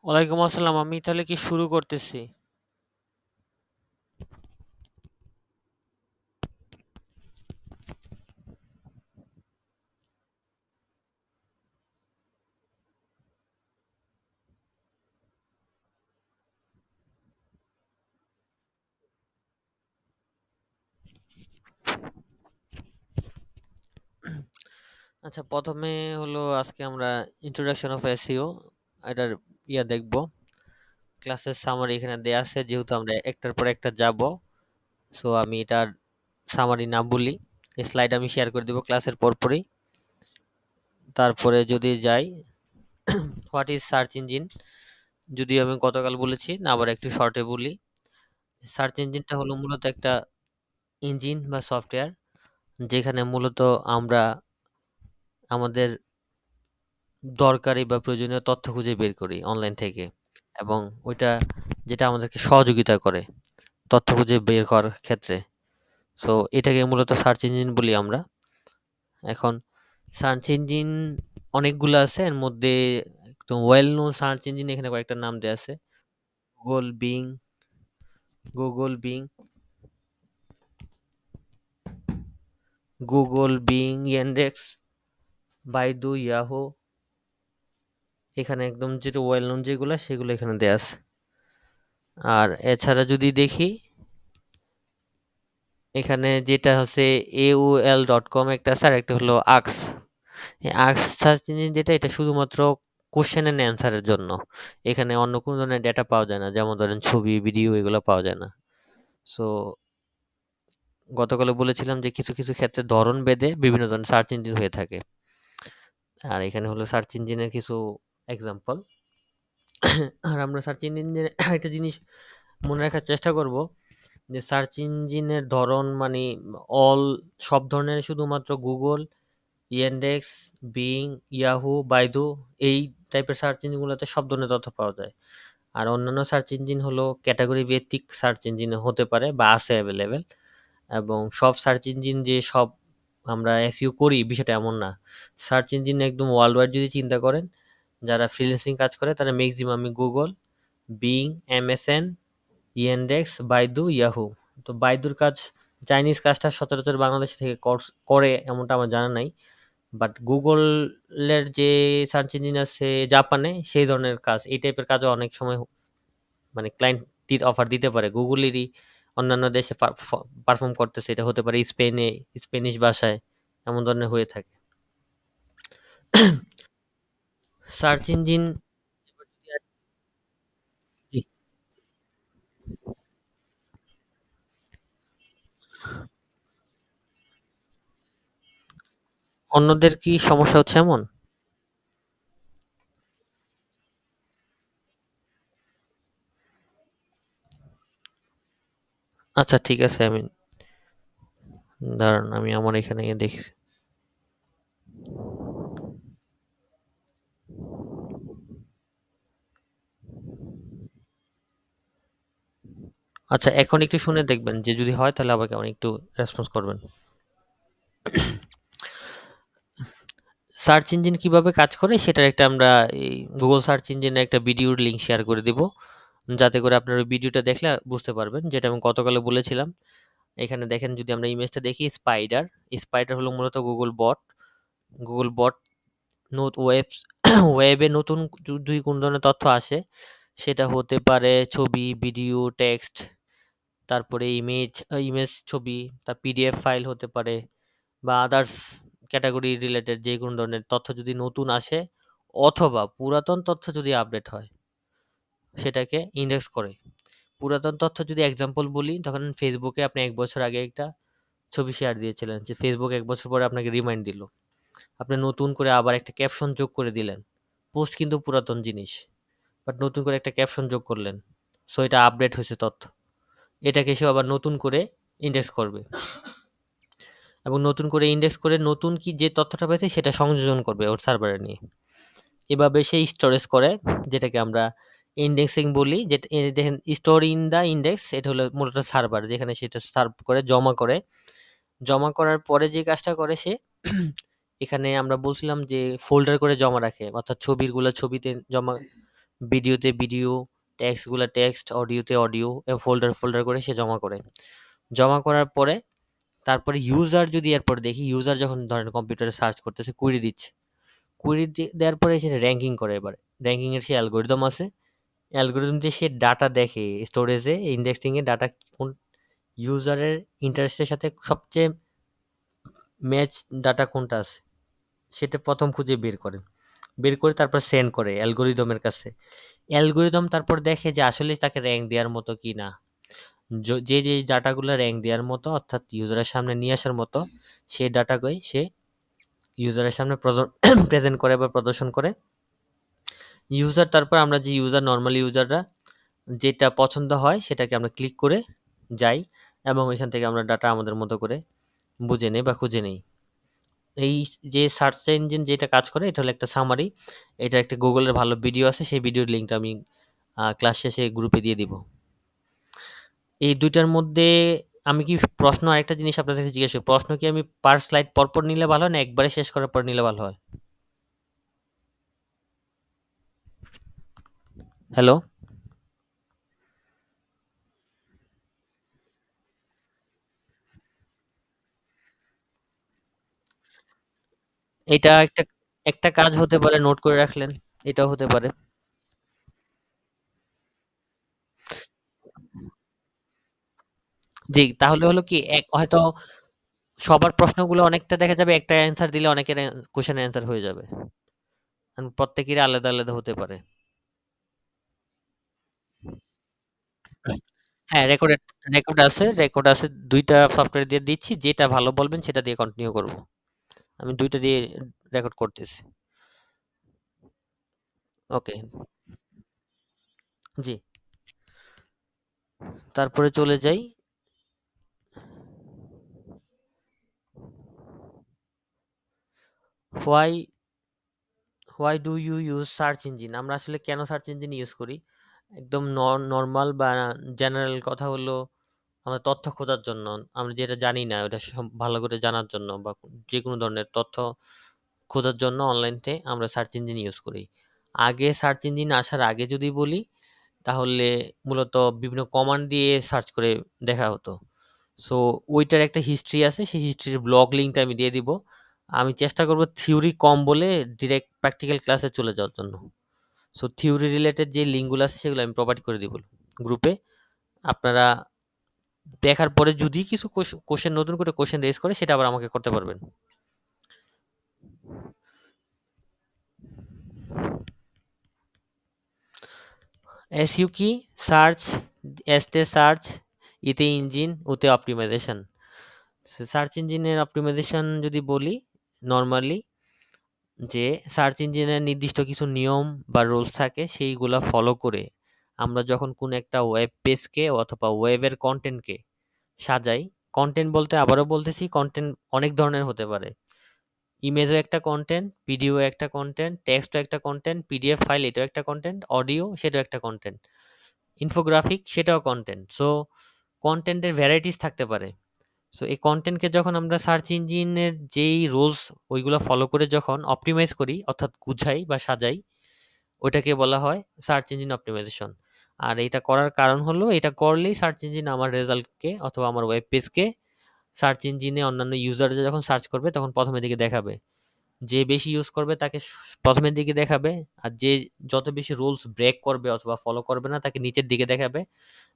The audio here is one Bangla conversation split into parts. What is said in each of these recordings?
ওয়ালাইকুম আসসালাম। আমি তাহলে কি শুরু করতেছি? আচ্ছা, প্রথমে হলো আজকে আমরা ইন্ট্রোডাকশন অফ এসইও এটার দেখব। ক্লাসের সামারি এখানে দেয়া আছে, যেহেতু আমরা একটার পর একটা যাব। সো আমি এটার সামারি না বলি, এই স্লাইড আমি শেয়ার করে দেব ক্লাসের পরপরই। তারপরে যদি যাই, হোয়াট ইজ সার্চ ইঞ্জিন, যদি আমি গতকাল বলেছি না, আবার একটু শর্টে বলি। সার্চ ইঞ্জিনটা হলো মূলত একটা ইঞ্জিন বা সফটওয়্যার, যেখানে মূলত আমরা আমাদের দরকারি বা প্রয়োজনীয় তথ্য খুঁজে বের করি অনলাইন থেকে, এবং ওইটা যেটা আমাদেরকে সহযোগিতা করে তথ্য খুঁজে বের করার ক্ষেত্রে। সো এটাকে মূলত সার্চ ইঞ্জিন বলি আমরা। এখন সার্চ ইঞ্জিন অনেকগুলো আছে, এর মধ্যে একদম ওয়েল নোন সার্চ ইঞ্জিন এখানে কয়েকটা নাম দেওয়া আছে: Google, being, Google being, Yandex, Baidu, Yahoo. এখানে একদম যেটা ওয়েল নোন যেগুলো সেগুলো এখানে দেওয়া আছে। আর এছাড়া যদি দেখি, এখানে যেটা হচ্ছে aol.com একটা আছে, আর একটা হলো আক্স। আক্স সার্চ ইঞ্জিন যেটা, এটা শুধুমাত্র কোশ্চেন এন্ড অ্যান্সারের জন্য। এখানে অন্য কোনো ধরনের ডেটা পাওয়া যায় না, যেমন ধরেন ছবি, ভিডিও, এগুলো পাওয়া যায় না। সো গতকালে বলেছিলাম যে কিছু কিছু ক্ষেত্রে ধরন ভেদে বিভিন্ন ধরনের সার্চ ইঞ্জিন হয়ে থাকে। আর এখানে হলো সার্চ ইঞ্জিনের কিছু এক্সাম্পল। আর আমরা সার্চ ইঞ্জিনের একটা জিনিস মনে রাখার চেষ্টা করব, যে সার্চ ইঞ্জিনের ধরন মানে অল, সব ধরনের, শুধুমাত্র Google, Yandex, being, Yahoo, Baidu, এই টাইপের সার্চ ইঞ্জিনগুলোতে সব ধরনের তথ্য পাওয়া যায়। আর অন্যান্য সার্চ ইঞ্জিন হলো ক্যাটাগরি ভিত্তিক সার্চ ইঞ্জিন হতে পারে বা আছে অ্যাভেলেবেল। এবং সব সার্চ ইঞ্জিন যে সব আমরা এসইও করি, বিষয়টা এমন না। সার্চ ইঞ্জিন একদম ওয়ার্ল্ড ওয়াইড যদি চিন্তা করেন, যারা ফ্রিল্যান্সিং কাজ করে তারা ম্যাক্সিমামই Google, being, MSN, Yandex, Baidu, Yahoo. তো বাইদুর কাজ, চাইনিজ কাজটা সচরাচর বাংলাদেশ থেকে করে এমনটা আমার জানা নাই। বাট গুগলের যে সার্চ ইঞ্জিন আছে জাপানে, সেই ধরনের কাজ, এই টাইপের কাজও অনেক সময় মানে ক্লায়েন্ট অফার দিতে পারে। গুগলেরই অন্যান্য দেশে পারফর্ম করতেছে, এটা হতে পারে স্পেনে, স্পেনিশ ভাষায়, এমন ধরনের হয়ে থাকে সার্চ ইঞ্জিন। অন্যদের কি সমস্যা হচ্ছে এমন? আচ্ছা, ঠিক আছে, আমি দাঁড়ান, আমি আমার এখানে গিয়ে দেখি। আচ্ছা, এখন একটু শুনে দেখবেন, যে যদি হয় তাহলে আবার কেমন একটু রেসপন্স করবেন। সার্চ ইঞ্জিন কিভাবে কাজ করে সেটার একটা আমরা এই গুগল সার্চ ইঞ্জিনের একটা ভিডিওর লিংক শেয়ার করে দিব, যাতে করে আপনারা ওই ভিডিওটা দেখলে বুঝতে পারবেন, যেটা আমি গতকালে বলেছিলাম। এখানে দেখেন, যদি আমরা ইমেজটা দেখি, স্পাইডার, স্পাইডার হলো মূলত গুগল বট। গুগল বট ওয়েব ওয়েবে নতুন যদি কোন ধরনের তথ্য আসে, সেটা হতে পারে ছবি, ভিডিও, টেক্সট, তারপরে ইমেজ, ছবি, তার পিডিএফ ফাইল হতে পারে, বা আদার্স ক্যাটাগরি রিলেটেড যে কোনো ধরনের তথ্য যদি নতুন আসে, অথবা পুরাতন তথ্য যদি আপডেট হয়, সেটাকে ইন্ডেক্স করে। পুরাতন তথ্য যদি এক্সাম্পল বলি, তখন ফেসবুকে আপনি ১ বছর আগে একটা ছবি শেয়ার দিয়েছিলেন, যে ফেসবুক ১ বছর পরে আপনাকে রিমাইন্ড দিল, আপনি নতুন করে আবার একটা ক্যাপশন যোগ করে দিলেন। পোস্ট কিন্তু পুরাতন জিনিস, বাট নতুন করে একটা ক্যাপশন যোগ করলেন, সো এটা আপডেট হয়েছে তথ্য। এটাকে সে আবার নতুন করে ইন্ডেক্স করবে, এবং নতুন করে ইন্ডেক্স করে নতুন কি যে তথ্যটা পেয়েছে সেটা সংযোজন করবে ওর সার্ভারে নিয়ে। এভাবে সে স্টোরেজ করে, যেটাকে আমরা ইন্ডেক্সিং বলি। যেটা দেখেন, স্টোর ইন দা ইন্ডেক্স, এটা হলো মূলত সার্ভার, যেখানে সেটা সার্ভ করে, জমা করে। জমা করার পরে যে কাজটা করে সে, এখানে আমরা বলছিলাম যে ফোল্ডার করে জমা রাখে, অর্থাৎ ছবিগুলো ছবিতে জমা ভিডিওতে ভিডিও, টেক্সটগুলা টেক্সট, অডিওতে অডিও ফোল্ডার করে সে জমা করে। জমা করার পরে তারপরে ইউজার যদি এরপর দেখি, ইউজার যখন ধরেন কম্পিউটারে সার্চ করতেছে, কুয়েরি দিচ্ছে। কুয়েরি দেওয়ার পরে সে র‍্যাংকিং করে এবার। র‍্যাংকিং এর সে অ্যালগরিদম আছে। অ্যালগরিদম দিয়ে সে ডাটা দেখে স্টোরেজে, ইন্ডেক্সিং এ ডাটা কোন ইউজারের ইন্টারেস্টের সাথে সবচেয়ে ম্যাচ ডাটা কোনটা আছে সেটা ১ম খুঁজে বের করে। বের করে তারপর সেন্ড করে অ্যালগরিদমের কাছে। অ্যালগরিদম তারপর দেখে যে আসলেই তাকে র‍্যাংক দেওয়ার মতো কিনা। যে ডাটাগুলো র‍্যাংক দেওয়ার মতো অর্থাৎ ইউজারের সামনে নিয়ে আসার মতো সেই ডাটাগুলোই সে ইউজারের সামনে প্রেজেন্ট করে বা প্রদর্শন করে। ইউজার তারপর আমরা যে ইউজার নরমাল ইউজাররা যেটা পছন্দ হয় সেটাকে আমরা ক্লিক করে যাই এবং এখান থেকে আমরা ডাটা আমাদের মতো করে বুঝে নেই বা খুঁজে নেই। এই যে সার্চ ইঞ্জিন যেটা কাজ করে এটা হলো একটা সামারি। এটা একটা গুগলের ভালো ভিডিও আছে, সেই ভিডিওর লিঙ্কটা আমি ক্লাস শেষে গ্রুপে দিয়ে দিব। এই দুইটার মধ্যে আমি কি প্রশ্ন আরেকটা জিনিস আপনার কাছে জিজ্ঞেস করি, প্রশ্ন কি আমি পার স্লাইড পরপর নিলে ভালো হয় না একবারে শেষ করার পর নিলে ভালো হয়? হ্যালো, এটা একটা একটা কাজ হতে পারে, নোট করে রাখলেন, এটাও হতে পারে। জি, তাহলে হলো কি হয়তো সবার প্রশ্নগুলো অনেকটা দেখা যাবে একটা অ্যান্সার দিলে অনেকের কোশ্চেনের অ্যান্সার হয়ে যাবে। কারণ প্রত্যেকেরই আলাদা আলাদা হতে পারে। হ্যাঁ, রেকর্ড আছে। ২ টা সফটওয়্যার দিয়ে দিচ্ছি। যেটা ভালো বলবেন সেটা দিয়ে কন্টিনিউ করব। আমি ২ টা দিয়ে রেকর্ড করতেছি। ওকে, জি। তারপরে চলে যাই। Why why do you use search engine? আমরা আসলে কেন সার্চ ইঞ্জিন ইউজ করি? একদম নরমাল বা জেনারেল কথা হলো আমরা তথ্য খোঁজার জন্য। আমরা যেটা জানি না ওটা ভালো করে জানার জন্য বা যেকোনো ধরনের তথ্য খোঁজার জন্য অনলাইনতে আমরা সার্চ ইঞ্জিন ইউজ করি। আগে সার্চ ইঞ্জিন আসার আগে যদি বলি তাহলে মূলত বিভিন্ন কমান্ড দিয়ে সার্চ করে দেখা হতো। সো ওইটার একটা হিস্ট্রি আছে। সেই হিস্ট্রির ব্লগ লিঙ্কটা আমি দিয়ে দিব। আমি চেষ্টা করব থিওরি কম বলে ডিরেক্ট প্র্যাকটিক্যাল ক্লাসে চলে যাওয়ার জন্য। সো থিওরি রিলেটেড যে লিঙ্কগুলো আছে সেগুলো আমি প্রোভাইড করে দিব গ্রুপে। আপনারা দেখার পরে যদি কিছু কোশ্চেন নতুন করে কোশ্চেন রেজ করে সেটা আবার আমাকে করতে পারবেন। এসইউ কি? সার্চ, এসতে সার্চ, ইতে ইঞ্জিন, ওতে অপটিমাইজেশন। সার্চ ইঞ্জিনের অপটিমাইজেশন যদি বলি নরমালি যে সার্চ ইঞ্জিনের নির্দিষ্ট কিছু নিয়ম বা রুলস থাকে সেইগুলা ফলো করে আমরা যখন কোন একটা ওয়েব পেজকে অথবা ওয়েবের কন্টেন্টকে সাজাই। কন্টেন্ট বলতে আবারও বলতেছি কন্টেন্ট অনেক ধরনের হতে পারে। ইমেজও একটা কন্টেন্ট, ভিডিও একটা কন্টেন্ট, টেক্সটও একটা কন্টেন্ট, পিডিএফ ফাইল এটাও একটা কন্টেন্ট, অডিও সেটাও একটা কন্টেন্ট, ইনফোগ্রাফিক সেটাও কন্টেন্ট। সো কন্টেন্টের ভ্যারাইটিস থাকতে পারে। সো এই কন্টেন্টকে যখন আমরা সার্চ ইঞ্জিনের যেই রুলস ওইগুলো ফলো করে যখন অপটিমাইজ করি অর্থাৎ গুছাই বা সাজাই ওইটাকে বলা হয় সার্চ ইঞ্জিন অপটিমাইজেশন। আর এটা করার কারণ হলো এটা করলেই সার্চ ইঞ্জিন আমার রেজাল্টকে অথবা আমার ওয়েব পেজকে সার্চ ইঞ্জিনে অন্যান্য ইউজাররা যখন সার্চ করবে তখন প্রথমের দিকে দেখাবে। যে বেশি ইউজ করবে তাকে প্রথমের দিকে দেখাবে, আর যে যত বেশি রুলস ব্রেক করবে অথবা ফলো করবে না তাকে নিচের দিকে দেখাবে,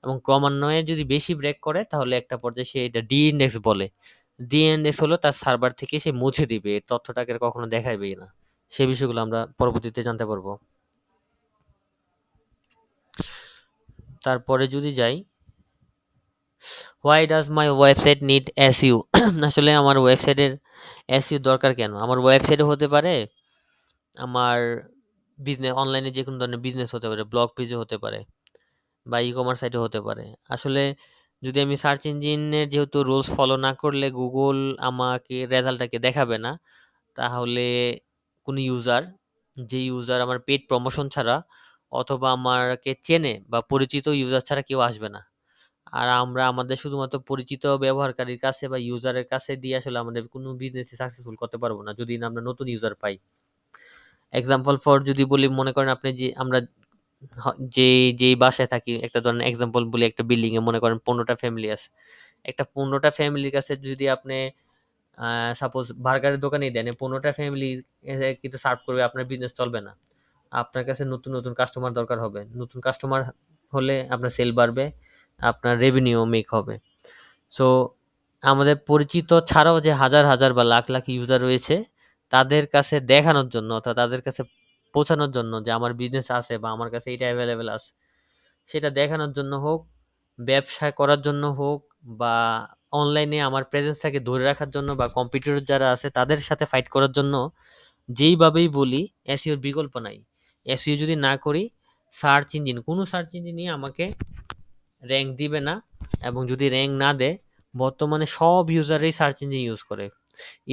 এবং ক্রমান্বয়ে যদি বেশি ব্রেক করে তাহলে একটা পর্যায়ে সে এটা ডি ইন্ডেক্স বলে। ডি ইন্ডেক্স হলো তার সার্ভার থেকে সে মুছে দিবে, এই তথ্যটাকে আর কখনো দেখাবেই না। সেই বিষয়গুলো আমরা পরবর্তীতে জানতে পারবো। তারপরে যদি যাই, why does my website need SU? আসলে আমার ওয়েবসাইটের এসইউ দরকার কেন? আমার ওয়েবসাইটে হতে পারে আমার অনলাইনে যেকোনো ধরনের বিজনেস হতে পারে, ব্লগ পেজও হতে পারে বা ই-কমার্স সাইটও হতে পারে। আসলে যদি আমি সার্চ ইঞ্জিনের যেহেতু রুলস ফলো না করলে গুগল আমাকে রেজাল্টটাকে দেখাবে না, তাহলে কোনো ইউজার, যে ইউজার আমার পেইড প্রমোশন ছাড়া অথবা আমাকে চেনে বা পরিচিত ইউজার ছাড়া কেউ আসবে না। আর আমরা আমাদের শুধুমাত্র পরিচিত ব্যবহারকারীর কাছে বা ইউজারের কাছে দিয়ে আসলে আমাদের কোনো বিজনেসই সাকসেসফুল করতে পারবো না যদি না আমরা নতুন ইউজার পাই। এক্সাম্পল ফর যদি বলি, মনে করেন আপনি যে আমরা যেই বাসায় থাকি, একটা ধরেন এক্সাম্পল বলি, একটা বিল্ডিং এ মনে করেন 15টা ফ্যামিলি আছে। একটা 15টা ফ্যামিলির কাছে যদি আপনি সাপোজ বার্গারের দোকানেই দেন, এই 15টা ফ্যামিলি কিন্তু সার্ভ করবে, আপনার বিজনেস চলবে না। আপনার কাছে নতুন নতুন কাস্টমার দরকার হবে। নতুন কাস্টমার হলে আপনার সেল বাড়বে, আপনার রেভিনিউ মেক হবে। সো আমাদের পরিচিত ছাড়াও যে হাজার হাজার বা লাখ লাখ ইউজার রয়েছে, তাদের কাছে দেখানোর জন্য অর্থাৎ তাদের কাছে পৌঁছানোর জন্য যে আমার বিজনেস আছে বা আমার কাছে এটা অ্যাভেলেবেল আছে, সেটা দেখানোর জন্য হোক, ব্যবসা করার জন্য হোক, বা অনলাইনে আমার প্রেজেন্সটাকে ধরে রাখার জন্য, বা কম্পিটিটর যারা আছে তাদের সাথে ফাইট করার জন্য, যেইভাবেই বলি, এসইওর বিকল্প নাই। এসইও যদি না করি, সার্চ ইঞ্জিন, কোনো সার্চ ইঞ্জিনই আমাকে র‍্যাংক দিবে না। এবং যদি র‍্যাংক না দেয়, বর্তমানে সব ইউজারই সার্চ ইঞ্জিন ইউজ করে।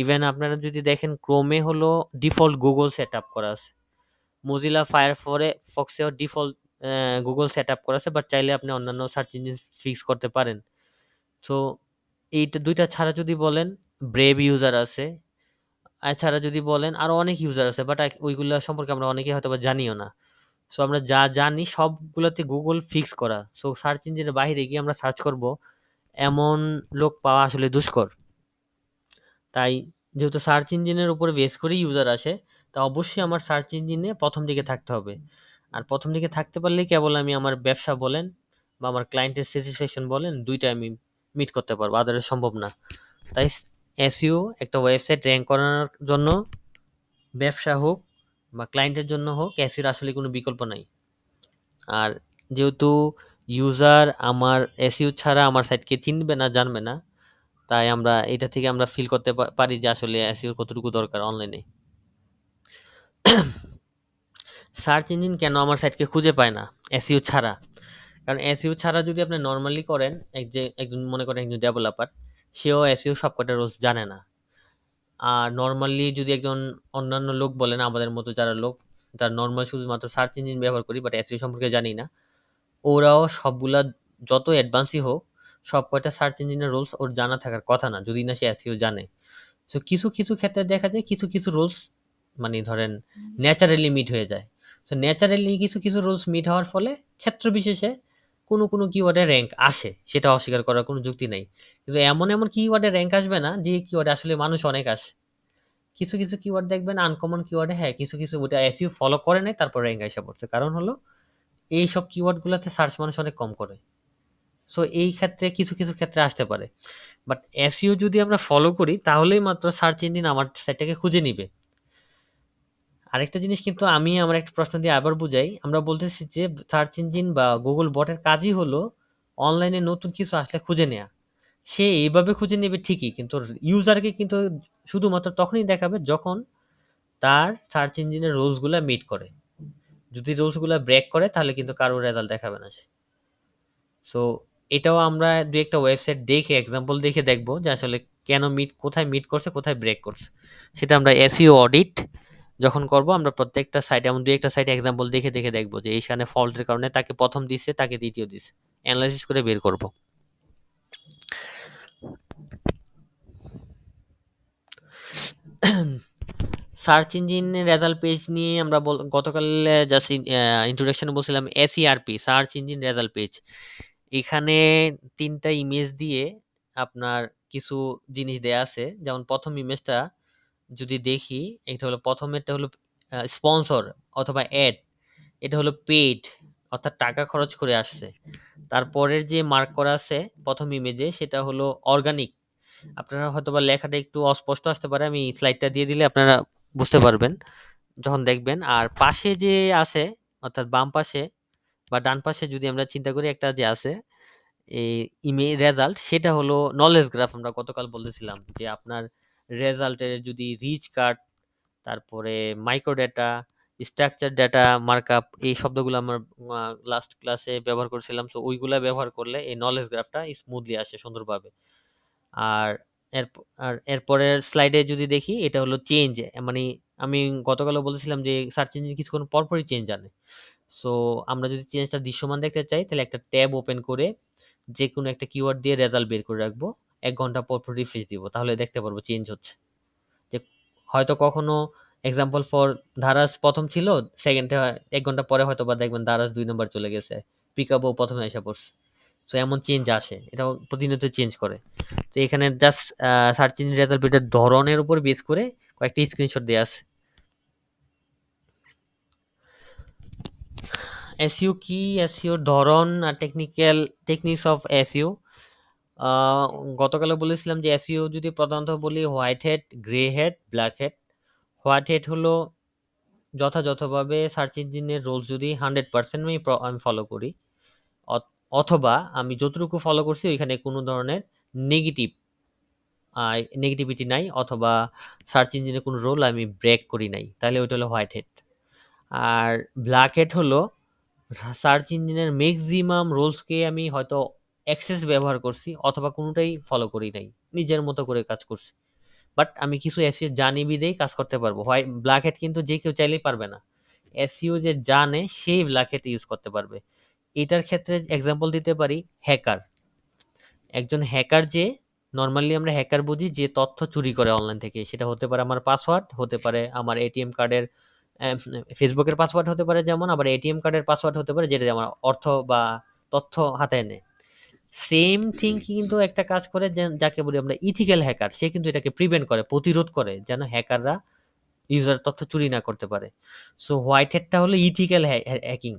ইভেন আপনারা যদি দেখেন, ক্রোমে হলো ডিফল্ট গুগল সেটআপ করা আছে। মজিলা ফায়ারফক্সেও ডিফল্ট গুগল সেটআপ করা আছে, বাট চাইলে আপনি অন্যান্য সার্চ ইঞ্জিন ফিক্স করতে পারেন। সো এইটা দুইটা ছাড়া যদি বলেন, ব্রেভ ইউজার আছে। এছাড়া যদি বলেন আরো অনেক ইউজার আছে, বাট ওইগুলা সম্পর্কে আমরা অনেকেই হয়তো বা জানিও না। সো আমরা যা জানি সবগুলোতে গুগল ফিক্স করা। সো সার্চ ইঞ্জিনের বাইরে গিয়ে আমরা সার্চ করব, এমন লোক পাওয়া আসলে দুষ্কর। তাই যেহেতু সার্চ ইঞ্জিনের উপরে বেস করে ইউজার আসে, তা অবশ্যই আমার সার্চ ইঞ্জিনে প্রথম দিকে থাকতে হবে। আর প্রথম দিকে থাকতে পারলেই কেবল আমি আমার ব্যবসা বলেন বা আমার ক্লায়েন্টের স্যাটিসফ্যাকশন বলেন, দুইটা আমি মিট করতে পারবো, আদারওয়াইজ সম্ভব না। তাই এসইও একটা ওয়েবসাইট র্যাঙ্ক করানোর জন্য, ব্যবসা হোক বা ক্লায়েন্টের জন্য হোক, এসইওর আসলে কোনো বিকল্প নাই। আর যেহেতু ইউজার আমার এসইও ছাড়া আমার সাইটকে চিনবে না, জানবে না, তাই আমরা এটা থেকে আমরা ফিল করতে পারি যে আসলে এসইওর কতটুকু দরকার অনলাইনে। সার্চ ইঞ্জিন কেন আমার সাইটকে খুঁজে পায় না এসইও ছাড়া? কারণ এসইও ছাড়া যদি আপনি নরমালি করেন, একজন মনে করেন একজন ডেভেলপার, সেও এসইও সবকটা রুলস জানে না। আর নরমালি যদি একজন অন্যান্য লোক বলেন, আমাদের মতো যারা লোক, যারা নরমাল শুধুমাত্র সার্চ ইঞ্জিন ব্যবহার করি বাট এসইও সম্পর্কে জানি না, ওরাও সবগুলা, যত অ্যাডভান্সই হোক, সব কয়টা সার্চ ইঞ্জিনের রুলস ওর জানা থাকার কথা না, যদি না সে এসইও জানে। সো কিছু কিছু ক্ষেত্রে দেখা যায় কিছু কিছু রুলস মানে ধরেন ন্যাচারালি মিট হয়ে যায়। সো ন্যাচারালি কিছু কিছু রুলস মিট হওয়ার ফলে ক্ষেত্র বিশেষে কোনো কোনো কিওয়ার্ডে র্যাঙ্ক আসে, সেটা অস্বীকার করার কোনো যুক্তি নাই। কিন্তু এমন এমন কিওয়ার্ডে র্যাঙ্ক আসবে না যে কিওয়ার্ডে আসলে মানুষ অনেক আসে। কিছু কিছু কিওয়ার্ড দেখবেন আনকমন কিওয়ার্ডে, হ্যাঁ কিছু কিছু ওটা এসইও ফলো করে নাই, তারপর র্যাঙ্ক আইসা পড়ছে, কারণ হলো এই সব কিওয়ার্ড গুলাতে সার্চ মানুষ অনেক কম করে। সো এই ক্ষেত্রে কিছু কিছু ক্ষেত্রে আসতে পারে। বাট এসইও যদি আমরা ফলো করি, তাহলেই মাত্র সার্চ ইঞ্জিন আমার সাইটটাকে খুঁজে নিবে। আরেকটা জিনিস কিন্তু আমি আমার একটা প্রশ্ন দিয়ে আবার বুঝাই। আমরা বলতেছি যে সার্চ ইঞ্জিন বা গুগল বটের কাজই হলো অনলাইনে নতুন কিছু আসলে খুঁজে নেয়া। সে এইভাবে খুঁজে নেবে ঠিকই, কিন্তু ইউজারকে কিন্তু শুধুমাত্র তখনই দেখাবে যখন তার সার্চ ইঞ্জিনের রুলস গুলা মিট করে। যদি রুলস গুলা ব্রেক করে, তাহলে কিন্তু কারো রেজাল্ট দেখাবে না সে। সো এটাও আমরা দু একটা ওয়েবসাইট দেখে, এক্সাম্পল দেখে দেখবো যে আসলে কেন কোথায় মিট করছে, কোথায় ব্রেক করছে। সেটা আমরা এসইও অডিট যখন করব, আমরা প্রত্যেকটা সাইট, এমন দুই একটা সাইট এক্সাম্পল দেখে দেখে দেখবো যে এইখানে ফল্টের কারণে তাকে প্রথম দিছে, তাকে দ্বিতীয় দিছে, অ্যানালাইসিস করে বের করব। সার্চ ইঞ্জিনের রেজাল্ট পেজ নিয়ে আমরা গতকাল জাস্ট ইন্ট্রোডাকশনে বলছিলাম এসইআরপি, সার্চ ইঞ্জিন রেজাল্ট পেজ। এখানে ৩টা ইমেজ দিয়ে আপনার কিছু জিনিস দেয়া আছে। যেমন প্রথম ইমেজটা যদি দেখি, এটা হলো প্রথমেরটা হলো স্পন্সর অথবা অ্যাড, এটা হলো পেইড, অর্থাৎ টাকা খরচ করে আসছে। তারপরের যে মার্ক করা আছে প্রথম ইমেজে, সেটা হলো অর্গানিক। আপনারা হয়তোবা লেখাটা একটু অস্পষ্ট আসতে পারে, আমি স্লাইডটা দিয়ে দিলে আপনারা বুঝতে পারবেন যখন দেখবেন। আর পাশে যে আছে, অর্থাৎ বাম পাশে বা ডান পাশে যদি আমরা চিন্তা করি, একটা যে আছে এই রেজাল্ট, সেটা হলো নলেজ গ্রাফ। আমরা গতকাল বলেছিলাম যে আপনার রেজাল্টের যদি রিচ কার্ড, তারপরে micro data, structure data, markup, এই শব্দগুলো আমার লাস্ট ক্লাসে ব্যবহার করেছিলাম। সো ওইগুলা ব্যবহার করলে এই নলেজ গ্রাফটা স্মুথলি আসে সুন্দরভাবে। আর এরপরের স্লাইডে যদি দেখি, এটা হলো চেঞ্জ। মানে আমি গতকালও বলেছিলাম যে সার্চ ইঞ্জিন কিছুক্ষণ পরপরই চেঞ্জ আনে। সো আমরা যদি চেঞ্জটা দৃশ্যমান দেখতে চাই, তাহলে একটা ট্যাব ওপেন করে যে কোনো একটা কিওয়ার্ড দিয়ে রেজাল্ট বের করে রাখবো, ১ ঘন্টা পর পর রিফ্রেশ দিব, তাহলে দেখতে পারবো চেঞ্জ হচ্ছে। যে হয়তো কখনো এক্সাম্পল ফর ধারাস ১ম ছিল, সেকেন্ডে ১ ঘন্টা পরে হয়তোবা দেখবেন ধারাস ২ নাম্বার চলে গেছে। পিকাবো ১ম এ আইসা পড়ছে। সো এমন চেঞ্জ আসে। এটাও প্রতিনিয়ত চেঞ্জ করে। তো এখানে জাস্ট সার্চ ইঞ্জিন রেজাল্ট এর ধরনের উপর বেস করে কয়েকটা স্ক্রিনশট দেয়া আছে। এসইও কি, এসইওর ধরন আর টেকনিকস অফ এসইও। আ গতকালও বলেছিলাম যে এসইও যদি প্রধানত বলি হোয়াইট হেট, গ্রে হেট, ব্ল্যাক হেট। হোয়াইট হেট হলো যথাযথভাবে সার্চ ইঞ্জিনের রুলস যদি 100% আমি ফলো করি, অথবা আমি যতটুকু ফলো করছি ওইখানে কোনো ধরনের নেগেটিভ নেগেটিভিটি নাই, অথবা সার্চ ইঞ্জিনের কোনো রুল আমি ব্রেক করি নাই, তাহলে ওইটা হলো হোয়াইট হেট। আর ব্ল্যাক হেট হলো সার্চ ইঞ্জিনের ম্যাক্সিমাম রুলসকে আমি হয়তো এক্সেস ব্যবহার করছি, অথবা কোনোটাই ফলো করি নাই, নিজের মতো করে কাজ করছি, বাট আমি কিছু এসইও জানি বিদেই কাজ করতে পারবো। ব্ল্যাক হেট কিন্তু যে কেউ চাইলেই পারবে না। এসইও যে জানে সেই ব্ল্যাক হেট ইউজ করতে পারবে। এটার ক্ষেত্রে এক্সাম্পল দিতে পারি হ্যাকার। একজন হ্যাকার যে, নরমালি আমরা হ্যাকার বুঝি যে তথ্য চুরি করে অনলাইন থেকে, সেটা হতে পারে আমার পাসওয়ার্ড, হতে পারে আমার এটিএম কার্ডের, ফেসবুকের পাসওয়ার্ড হতে পারে যেমন, আবার এটিএম কার্ডের পাসওয়ার্ড হতে পারে যেটা আমার অর্থ বা তথ্য হাতায় নেয়। সেম থিং কিন্তু একটা কাজ করে যাকে বলি আমরা ইথিক্যাল হ্যাকার, সে কিন্তু এটাকে প্রিভেন্ট করে, প্রতিরোধ করে, যেন হ্যাকাররা ইউজার তথ্য চুরি না করতে পারে। সো হোয়াইট হ্যাটটা হলো ইথিক্যাল হ্যাকিং,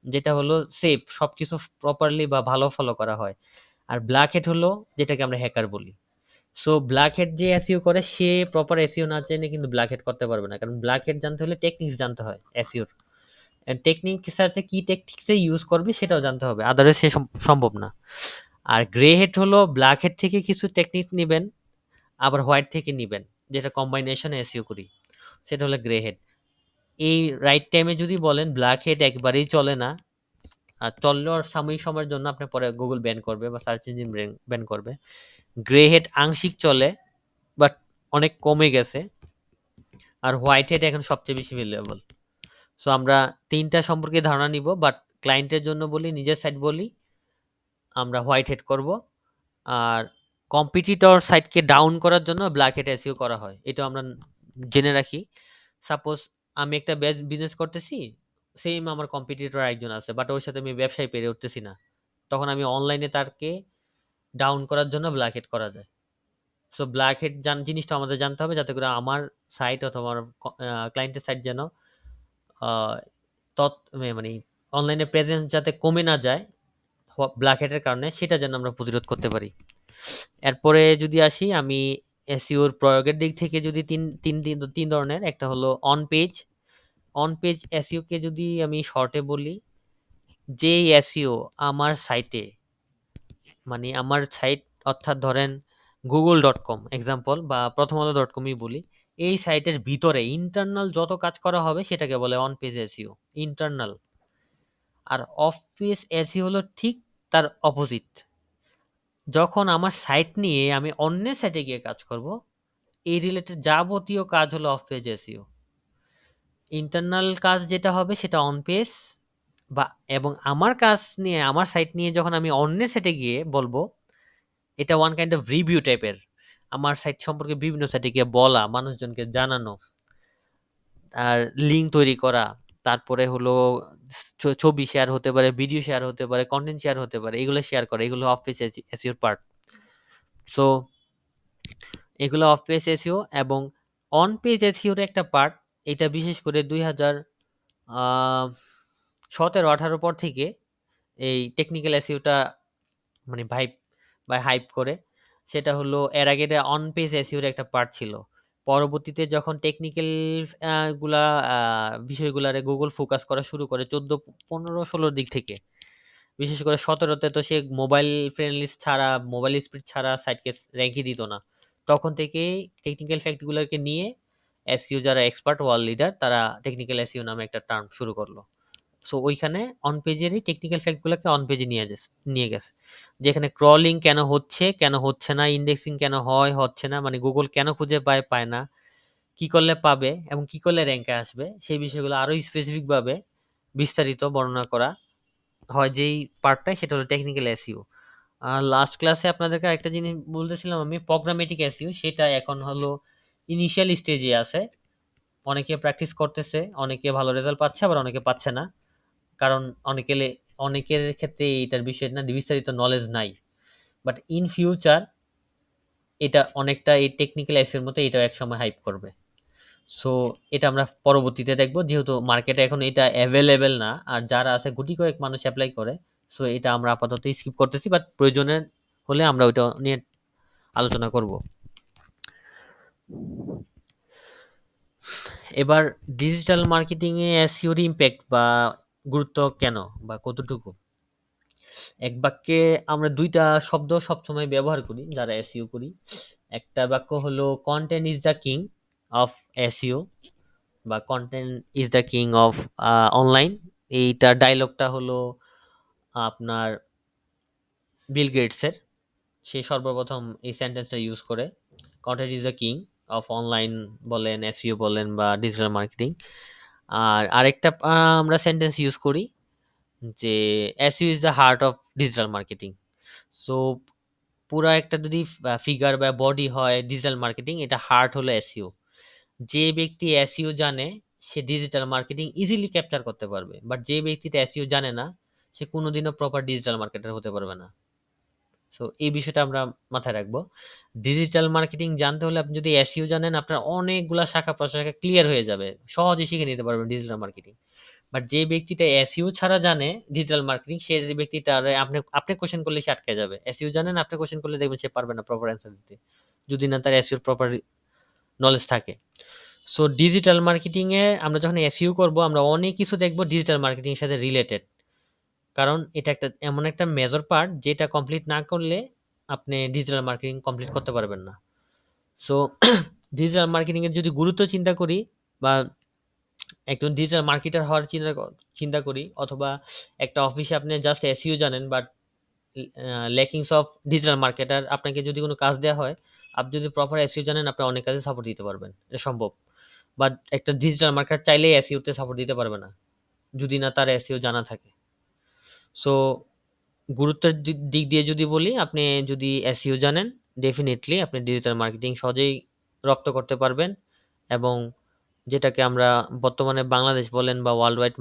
যেটা হলো সেফ, সবকিছু প্রপারলি বা ভালো ফলো করা হয়। আর ব্ল্যাক হ্যাট হলো যেটাকে আমরা হ্যাকার বলি। সো ব্ল্যাক হ্যাট যে এসইও করে সে প্রপার এসইও না জেনে কিন্তু ব্ল্যাক হ্যাট করতে পারবে না, কারণ ব্ল্যাক হ্যাট জানতে হলে টেকনিক্স জানতে হয় এসইওর। টেকনিক্স আছে, কি টেকনিক্সে ইউজ করবে সেটাও জানতে হবে, আদারওয়াইজ সে সম্ভব না। আর গ্রে হেড হলো ব্ল্যাক হেড থেকে কিছু টেকনিক নিবেন, আবার হোয়াইট থেকে নিবেন, যেটা কম্বাইনেশনে এসইও করি, সেটা হলো গ্রে হেড। এই রাইট টাইমে যদি বলেন ব্ল্যাক হেড একবারেই চলে না, আর চললেও সাময়িক সময়ের জন্য আপনার পরে গুগল ব্যান করবে বা সার্চ ইঞ্জিন ব্যান করবে। গ্রে হেড আংশিক চলে, বাট অনেক কমে গেছে। আর হোয়াইট হেড এখন সবচেয়ে বেশি ভ্যালুয়েবল। সো আমরা ৩টা সম্পর্কে ধারণা নিব, বাট ক্লায়েন্টের জন্য বলি, নিজের সাইট বলি, আমরা হোয়াইট হেড করব। আর কম্পিটিটর সাইটকে ডাউন করার জন্য ব্ল্যাক হেড এসইও করা হয়, এটা আমরা জেনে রাখি। সাপোজ আমি একটা বিজনেস করতেছি, সেম আমার কম্পিটিটর একজন আছে, বাট ওর সাথে আমি ব্যবসায় পেরে উঠতেছি না, তখন আমি অনলাইনে তারকে ডাউন করার জন্য ব্ল্যাক হেড করা যায়। সো ব্ল্যাক হেড জিনিসটা আমাদের জানতে হবে, যাতে করে আমার সাইট অথবা আমার ক্লায়েন্টের সাইট যেন আহ, মানে অনলাইনে প্রেজেন্স যাতে কমে না যায় ব্ল্যাক হেডের কারণে, সেটা যেন আমরা প্রতিরোধ করতে পারি। এরপরে যদি আসি আমি এসইওর প্রয়োগের দিক থেকে, যদি তিন তিন তিন তিন ধরনের, একটা হলো অন পেজ এসইও কে যদি আমি শর্টে বলি, যে এসইও আমার সাইটে, মানে আমার সাইট অর্থাৎ ধরেন google.com এক্সাম্পল, বা প্রথম আলো ডট কমই বলি, এই সাইটের ভিতরে ইন্টারনাল যত কাজ করা হবে সেটাকে বলে অন পেজ এসইও, ইন্টারনাল। আর অফ পেজ এসইও হলো ঠিক তার অপোজিট। যখন আমার সাইট নিয়ে আমি অন্যের সাইটে গিয়ে কাজ করব, এই রিলেটেড যাবতীয় কাজ হলো অফ পেজ এসইও। ইন্টারনাল কাজ যেটা হবে সেটা অন পেজ, বা এবং আমার কাজ নিয়ে, আমার সাইট নিয়ে যখন আমি অন্যের সাইটে গিয়ে বলবো, এটা ওয়ান কাইন্ড অফ রিভিউ টাইপের, আমার সাইট সম্পর্কে বিভিন্ন সাইটে গিয়ে বলা, মানুষজনকে জানানো, আর লিঙ্ক তৈরি করা, তারপরে হলো ছবি শেয়ার হতে পারে, ভিডিও শেয়ার হতে পারে, কন্টেন্ট শেয়ার হতে পারে, এগুলো শেয়ার করে, এগুলো অফ পেজ এসইওর পার্ট। সো এগুলো অফ পেজ এসইও এবং অন পেজ এসইওর একটা পার্ট। এটা বিশেষ করে 2017-18 পর থেকে এই টেকনিক্যাল এসইওটা মানে ভাইব বা হাইপ করে। সেটা হলো, এর আগে এটা অন পেজ এসইওর একটা পার্ট ছিল। পরবর্তীতে যখন টেকনিক্যাল গুলা বিষয়গুলারে গুগল ফোকাস করা শুরু করে 14, 15, 16 দিক থেকে, বিশেষ করে 17তে তো সে মোবাইল ফ্রেন্ডলি ছাড়া, মোবাইল স্পিড ছাড়া সাইটকে র্যাঙ্কই দিত না। তখন থেকেই টেকনিক্যাল ফ্যাক্টগুলোকে নিয়ে এসইও যারা এক্সপার্ট, ওয়ার্ল্ড লিডার, তারা টেকনিক্যাল এসইও নামে একটা টার্ম শুরু করলো। সো ওইখানে অন পেজেরই টেকনিক্যাল ফ্যাক্টগুলোকে অন পেজে নিয়ে গেছে, যেখানে ক্রলিং কেন হচ্ছে, কেন হচ্ছে না, ইন্ডেক্সিং কেন হচ্ছে না, মানে গুগল কেন খুঁজে পায় না, কি করলে পাবে এবং কি করলে র্যাঙ্কে আসবে, সেই বিষয়গুলো আরো স্পেসিফিক ভাবে বিস্তারিত বর্ণনা করা হয় যেই পার্টটাই, সেটা হলো টেকনিক্যাল এসইও। আর লাস্ট ক্লাসে আপনাদেরকে একটা জিনিস বলতেছিলাম আমি, প্রোগ্রামেটিক এসইও, সেটা এখন হলো ইনিশিয়াল স্টেজে আছে। অনেকে প্র্যাকটিস করতেছে, অনেকে ভালো রেজাল্ট পাচ্ছে, আবার অনেকে পাচ্ছে না। কারণ অনেকে অনেকের ক্ষেত্রে এটার বিষয়ে না বিস্তারিত নলেজ নাই। বাট ইন ফিউচার এটা অনেকটা এই টেকনিক্যাল এর মতো এটাও একসময় হাইপ করবে। সো এটা আমরা পরবর্তীতে দেখব, যেহেতু মার্কেটে এখন এটা অ্যাভেলেবেল না, আর যারা আছে গুটি কয়েক মানুষ অ্যাপ্লাই করে। সো এটা আমরা আপাতত স্কিপ করতেছি, বাট প্রয়োজনের হলে আমরা ওইটা নিয়ে আলোচনা করব। এবার ডিজিটাল মার্কেটিং এ এসইওর ইমপ্যাক্ট বা গুরুত্ব কেন বা কতটুকু, এক বাক্যে আমরা দুইটা শব্দ সবসময় ব্যবহার করি যারা এসইও করি। একটা বাক্য হলো content is the king of SEO, বা content is the king of online. এইটা ডায়লগটা হলো আপনার বিল গেটসের। সে সর্বপ্রথম এই সেন্টেন্সটা ইউজ করে, content is the king of online বলেন, এসইও বলেন বা ডিজিটাল মার্কেটিং। আর আরেকটা আমরা সেন্টেন্স ইউজ করি যে SEO is the heart of digital marketing. So পুরা একটা যদি ফিগার বা বডি হয় ডিজিটাল মার্কেটিং, এটা হার্ট হলো এসইও। যে ব্যক্তি এসইও জানে সে ডিজিটাল মার্কেটিং ইজিলি ক্যাপচার করতে পারবে, বাট যে ব্যক্তিটা এসইও জানে না সে কোনোদিনও প্রপার ডিজিটাল মার্কেটার হতে পারবে না। সো এই বিষয়টা আমরা মাথায় রাখবো। ডিজিটাল মার্কেটিং জানতে হলে আপনি যদি এসইও জানেন, আপনার অনেকগুলা শাখা প্রশাখা ক্লিয়ার হয়ে যাবে, সহজে শিখে নিতে পারবেন ডিজিটাল মার্কেটিং। বাট যে ব্যক্তিটা এসইও ছাড়া জানে ডিজিটাল মার্কেটিং, সে ব্যক্তিটা আপনি আপনি কোশ্চেন করলে সে আটকে যাবে। এসইও জানেন, আপনি কোশ্চেন করলে দেখবেন সে পারবে না প্রপার অ্যান্সার দিতে, যদি না তার এসইওর প্রপার নলেজ থাকে। সো ডিজিটাল মার্কেটিং এ আমরা যখন এসইও করব, আমরা অনেক কিছু দেখব ডিজিটাল মার্কেটিং এর সাথে রিলেটেড। কারণ এটা একটা এমন একটা মেজর পার্ট যেটা কমপ্লিট না করলে আপনি ডিজিটাল মার্কেটিং কমপ্লিট করতে পারবেন না। সো ডিজিটাল মার্কেটিং এর যদি গুরুত্ব চিন্তা করি, বা একজন ডিজিটাল মার্কেটার হওয়ার চিন্তা করি, অথবা একটা অফিসে আপনি জাস্ট এসইও জানেন but lackings of digital marketer, আপনাকে যদি কোনো কাজ দেওয়া হয়, আপনি যদি প্রপার এসইও জানেন আপনি অনেক কাজে সাপোর্ট দিতে পারবেন, এটা সম্ভব। বাট একটা ডিজিটাল মার্কেটার চাইলেই এসইও তে সাপোর্ট দিতে পারবে না যদি না তার এসইও জানা থাকে। সো গুরুত্বের দিক দিয়ে যদি বলি, আপনি যদি এসইও জানেন ডেফিনেটলি আপনি ডিজিটাল মার্কেটিং সহজেই রপ্ত করতে পারবেন। এবং যেটাকে আমরা বর্তমানে বাংলাদেশ বলেন বা ওয়ার্ল্ড ওয়াইড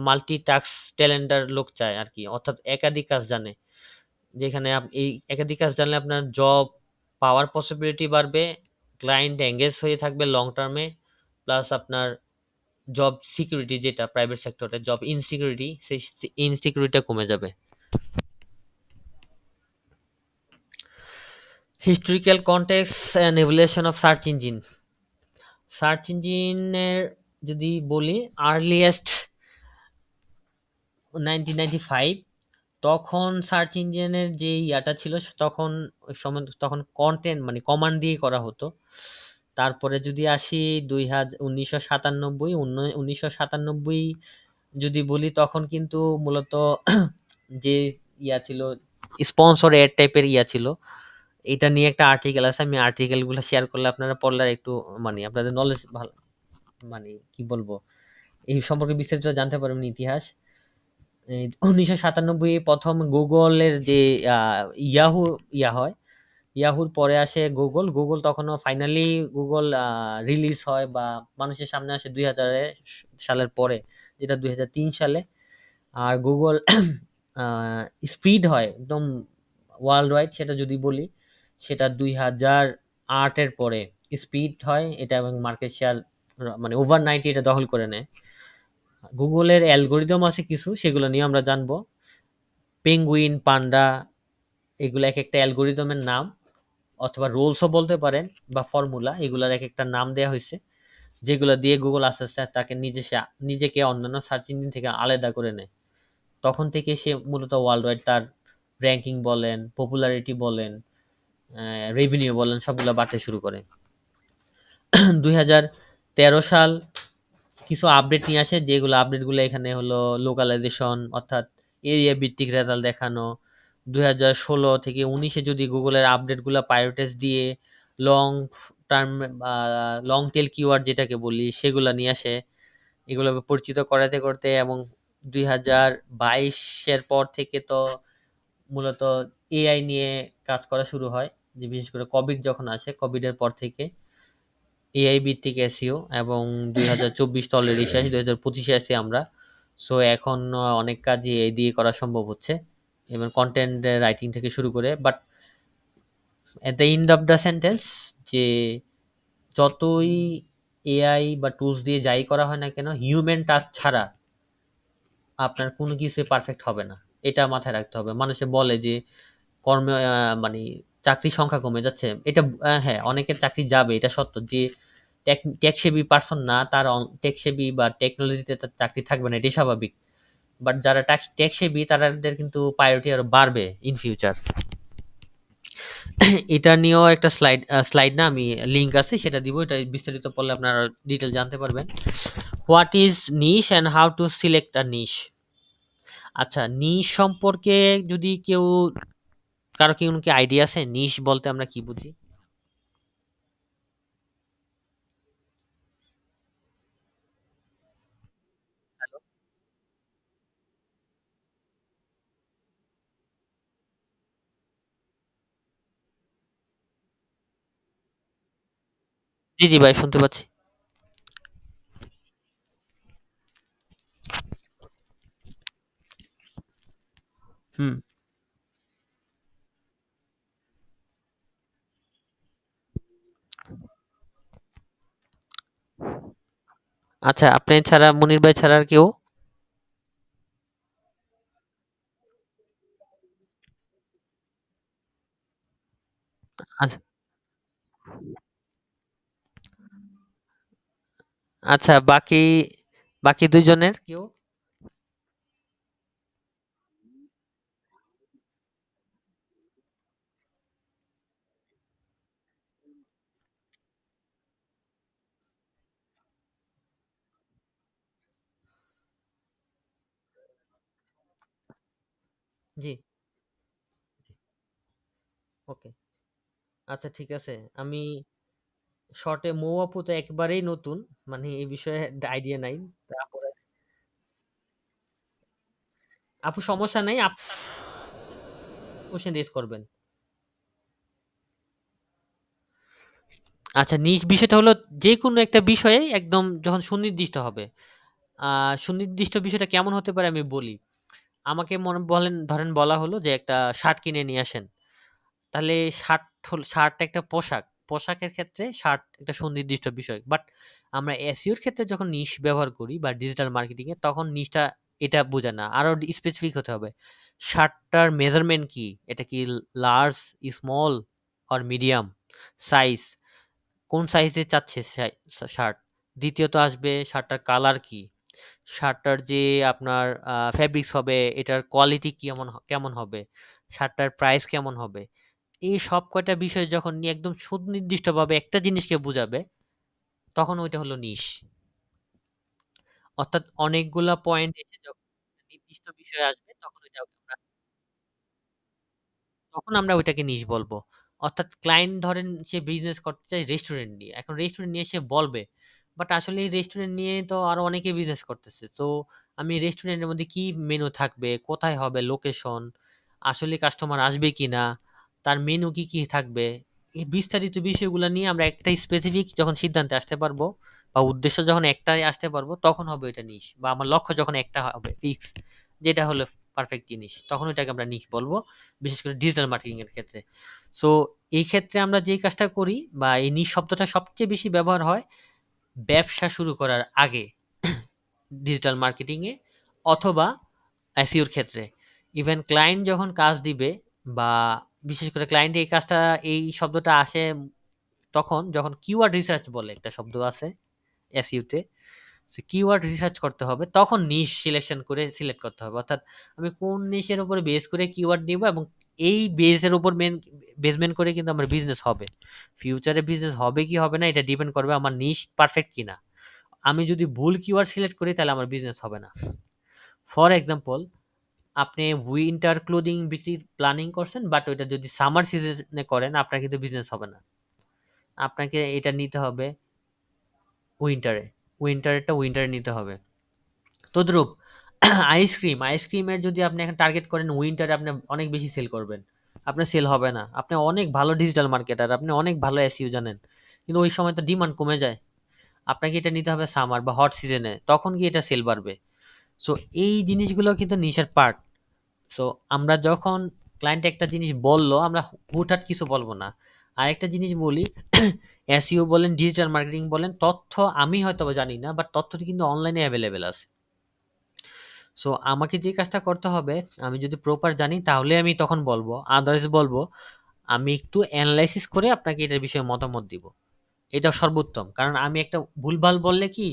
মাল্টি টাস্ক ট্যালেন্টার লোক চায় আর কি, অর্থাৎ একাধিক কাজ জানে। যেখানে এই একাধিক কাজ জানলে আপনার জব পাওয়ার পসিবিলিটি বাড়বে, ক্লায়েন্ট এঙ্গেজ হয়ে থাকবে লং টার্মে, প্লাস আপনার জব সিকিউরিটি, যেটা প্রাইভেট সেক্টরে জব ইনসিকিউরিটি, সেই ইনসিকিউরিটিটা কমে যাবে। Historical context and evolution of search ইঞ্জিনের যদি বলি, আর্লিয়েস্ট 1995, তখন সার্চ ইঞ্জিনের যে ইয়াটা ছিল তখন ওই সময় তখন কন্টেন্ট মানে কমান্ড দিয়ে করা হতো। তারপরে যদি আসি 1997, 1997 যদি বলি, তখন কিন্তু মূলত যে ইয়া ছিল স্পন্সর এড টাইপের ইয়া ছিল। এটা নিয়ে একটা আর্টিকেল আছে, আমি আর্টিকেল গুলো শেয়ার করলে আপনারা পড়লে একটু মানে আপনাদের নলেজ ভালো, মানে কি বলবো, এই সম্পর্কে বিস্তারিত জানতে পারবেন ইতিহাস। 1997 প্রথম গুগলের যে ইয়াহু ইয়া হয়, ইয়াহুর পরে আসে গুগল। গুগল তখনও ফাইনালি গুগল রিলিজ হয় বা মানুষের সামনে আসে 2000 সালের পরে, যেটা 2003 সালে। আর গুগল স্পিড হয় একদম ওয়ার্ল্ড ওয়াইড, সেটা যদি বলি সেটা 2008-এর পরে স্পিড হয় এটা, এবং মার্কেট শেয়ার মানে ওভারনাইট এটা দখল করে নেয়। গুগলের অ্যালগোরিদম আছে কিছু, সেগুলো নিয়ে আমরা জানবো। পেঙ্গুইন, পান্ডা, এগুলো এক একটা অ্যালগোরিদমের নাম, অথবা রোলসও বলতে পারেন, বা ফর্মুলা, এগুলার এক একটা নাম দেওয়া হয়েছে, যেগুলো দিয়ে গুগল আস্তে আস্তে তাকে নিজেকে অন্যান্য সার্চ ইঞ্জিন থেকে আলাদা করে নেয়। তখন থেকে সে মূলত ওয়ার্ল্ড ওয়াইড তার র্যাঙ্কিং বলেন, পপুলারিটি বলেন, রেভিনিউ বলেন, সবগুলো বাড়তে শুরু করে। 2013 সাল কিছু আপডেট নিয়ে আসে, যেগুলো আপডেটগুলো এখানে হলো লোকালাইজেশন, অর্থাৎ এরিয়া ভিত্তিক রেজাল্ট দেখানো। 2016 থেকে 19-এ যদি গুগলের আপডেটগুলো প্রায়োরিটাইজ দিয়ে লং টার্ম বা লং টেল কিওয়ার্ড যেটাকে বলি সেগুলো নিয়ে আসে, এগুলো পরিচিত করাতে করতে। এবং 2022-এর পর থেকে তো মূলত এআই নিয়ে কাজ করা শুরু হয়, যে বিশেষ করে কোভিড যখন আসে, কোভিডের পর থেকে এআই ভিত্তিক এসইও এবং ২০২৪ তো অলরেডি শেষ। ২০২৫ এ আছি আমরা। সো এখন অনেক কাজই এআই দিয়ে করা সম্ভব হচ্ছে। এবং কনটেন্ট রাইটিং থেকে শুরু করে। But at the end of the sentence যে যতই এআই বা টুলস দিয়ে যাই করা হয় না কেন, হিউম্যান টাচ ছাড়া আপনার কোনো কিছুই পারফেক্ট হবে না। এটা মাথায় রাখতে হবে। মানুষে বলে যে কর্মে মানে চাকরির সংখ্যা কমে যাচ্ছে। এটা হ্যাঁ, অনেকের চাকরি যাবে, এটা সত্য। যে টেক সেভি পারসন না, তার টেক সেভি বা টেকনোলজিতে তার চাকরি থাকবে না, এটাই স্বাভাবিক। বাট যারা টেক সেভি তাদের কিন্তু প্রায়োরিটি আরো বাড়বে ইন ফিউচার। এটা নিয়েও একটা স্লাইড না, আমি লিংক আছে সেটা দিব। এটা বিস্তারিত পড়লে আপনারা ডিটেল জানতে পারবেন। What is niche and how to select a niche. আচ্ছা, নিশ সম্পর্কে যদি কারো কি আইডিয়া আছে নিশ বলতে আমরা কি বুঝি? জি জি ভাই, শুনতে পাচ্ছি। হুম। আচ্ছা, আপনি ছাড়া, মনির ভাই ছাড়া আর কেউ? আচ্ছা। আচ্ছা, বাকি বাকি দুইজনের কেউ? জি। ওকে। আচ্ছা, ঠিক আছে। আমি শর্টে, মৌ আপু তো একেবারেই নতুন, মানে এই বিষয়ে আইডিয়া নাই। তারপরে আপু সমস্যা নেই, আপনি কোশ্চেন রেজ করবেন। আচ্ছা, নিজ বিষয়টা হলো যে কোনো একটা বিষয়ে একদম যখন সুনির্দিষ্ট হবে। সুনির্দিষ্ট বিষয়টা কেমন হতে পারে আমি বলি। আমাকে ধরেন বলা হলো যে একটা শার্ট কিনে নিয়ে আসেন। তাহলে শার্ট একটা পোশাক। পোশাকের ক্ষেত্রে শার্ট একটা সুনির্দিষ্ট বিষয়। বাট আমরা এসইওর ক্ষেত্রে যখন নিশ ব্যবহার করি বা ডিজিটাল মার্কেটিং এ, তখন নিশটা এটা বোঝায় না। আরো স্পেসিফিক হতে হবে। শার্টটার মেজারমেন্ট কি? এটা কি large, small or medium size? কোন সাইজে চাচ্ছে শার্ট? দ্বিতীয়ত আসবে শার্টটার কালার কি? শার্টটার যে আপনার ফেব্রিক্স হবে, এটার কোয়ালিটি কেমন হবে? শার্টটার প্রাইস কেমন হবে? এই সব কয়টা বিষয় যখন নিয়ে একদম সুনির্দিষ্টভাবে একটা জিনিসকে বুঝাবে, তখন ওইটা হলো নিশ। অর্থাৎ অনেকগুলা পয়েন্ট এসে যখন নির্দিষ্ট বিষয় আসবে, তখন আমরা ওইটাকে নিশ বলবো। অর্থাৎ ক্লায়েন্ট ধরেন সে বিজনেস করতে চায় রেস্টুরেন্ট নিয়ে। এখন রেস্টুরেন্ট নিয়ে সে বলবে। বাট আসলে এই রেস্টুরেন্ট নিয়ে তো আরো অনেকে বিজনেস করতেছে। তো আমি রেস্টুরেন্টের মধ্যে কি মেনু থাকবে, কোথায় হবে লোকেশন, আসলে কাস্টমার আসবে কিনা, তার মেনু কি থাকবে, এই বিস্তারিত বিষয়গুলো নিয়ে আমরা একটা স্পেসিফিক যখন সিদ্ধান্তে আসতে পারবো, বা উদ্দেশ্য যখন একটাই আসতে পারবো, তখন হবে এটা নিশ। বা আমার লক্ষ্য যখন একটা হবে ফিক্স, যেটা হলো পারফেক্ট জিনিস, তখন ওইটাকে আমরা নিশ বলবো। বিশেষ করে ডিজিটাল মার্কেটিং এর ক্ষেত্রে। সো এই ক্ষেত্রে আমরা যেই কাজটা করি, বা এই নিশ শব্দটা সবচেয়ে বেশি ব্যবহার হয় ব্যবসা শুরু করার আগে ডিজিটাল মার্কেটিং এ, অথবা এসইওর ক্ষেত্রে। ইভেন ক্লায়েন্ট যখন কাজ দিবে, বা বিশেষ করে ক্লায়েন্ট এই কাজটা, এই শব্দটা আসে তখন যখন কিওয়ার্ড রিসার্চ বলে একটা শব্দ আছে এসইও তে। সে কিওয়ার্ড রিসার্চ করতে হবে, তখন নিশ সিলেকশন করে সিলেক্ট করতে হবে। অর্থাৎ আমি কোন নিশের উপরে বেস করে কিওয়ার্ড নিব, এবং এই বেসের উপর বেসমেন্ট করে কিন্তু আমার বিজনেস হবে। ফিউচারে বিজনেস হবে কি হবে না, এটা ডিপেন্ড করবে আমার নিশ পারফেক্ট কিনা। আমি যদি ভুল কিওয়ার্ড সিলেক্ট করি, তাহলে আমার বিজনেস হবে না। ফর এক্সাম্পল, আপনি উইন্টার ক্লোদিং বিক্রির প্ল্যানিং করছেন, বাট ওইটা যদি সামার সিজনে করেন, আপনার কিন্তু বিজনেস হবে না। আপনাকে এটা নিতে হবে উইন্টারে। উইন্টারে নিতে হবে। তদ্রূপ আইসক্রিমের যদি আপনি এখন টার্গেট করেন উইন্টারে, আপনি অনেক বেশি সেল করবেন, আপনার সেল হবে না। আপনি অনেক ভালো ডিজিটাল মার্কেটার, আপনি অনেক ভালো এসইও জানেন, কিন্তু ওই সময় তো ডিমান্ড কমে যায়। আপনাকে এটা নিতে হবে সামার বা হট সিজনে, তখন গিয়ে এটা সেল বাড়বে। সো এই জিনিসগুলো কিন্তু নিশের পার্ট। সো আমরা যখন ক্লায়েন্ট একটা জিনিস বলল, আমরা হুটহাট কিছু বলবো না। আরেকটা জিনিস বলি, এসইও বলেন, ডিজিটাল মার্কেটিং বলেন, তথ্য আমি হয়তো বা জানি না, বাট তথ্যটি কিন্তু অনলাইনে অ্যাভেলেবেল আছে। সো আমাকে যে কাজটা করতে হবে, আমি যদি প্রপার জানি তাহলে আমি তখন বলবো, আদারওয়াইজ বলবো আমি একটু অ্যানালাইসিস করে আপনাকে এটার বিষয়ে মতামত দিব। এটা সর্বোত্তম। কারণ আমি একটা ভুলভাল বললে কি,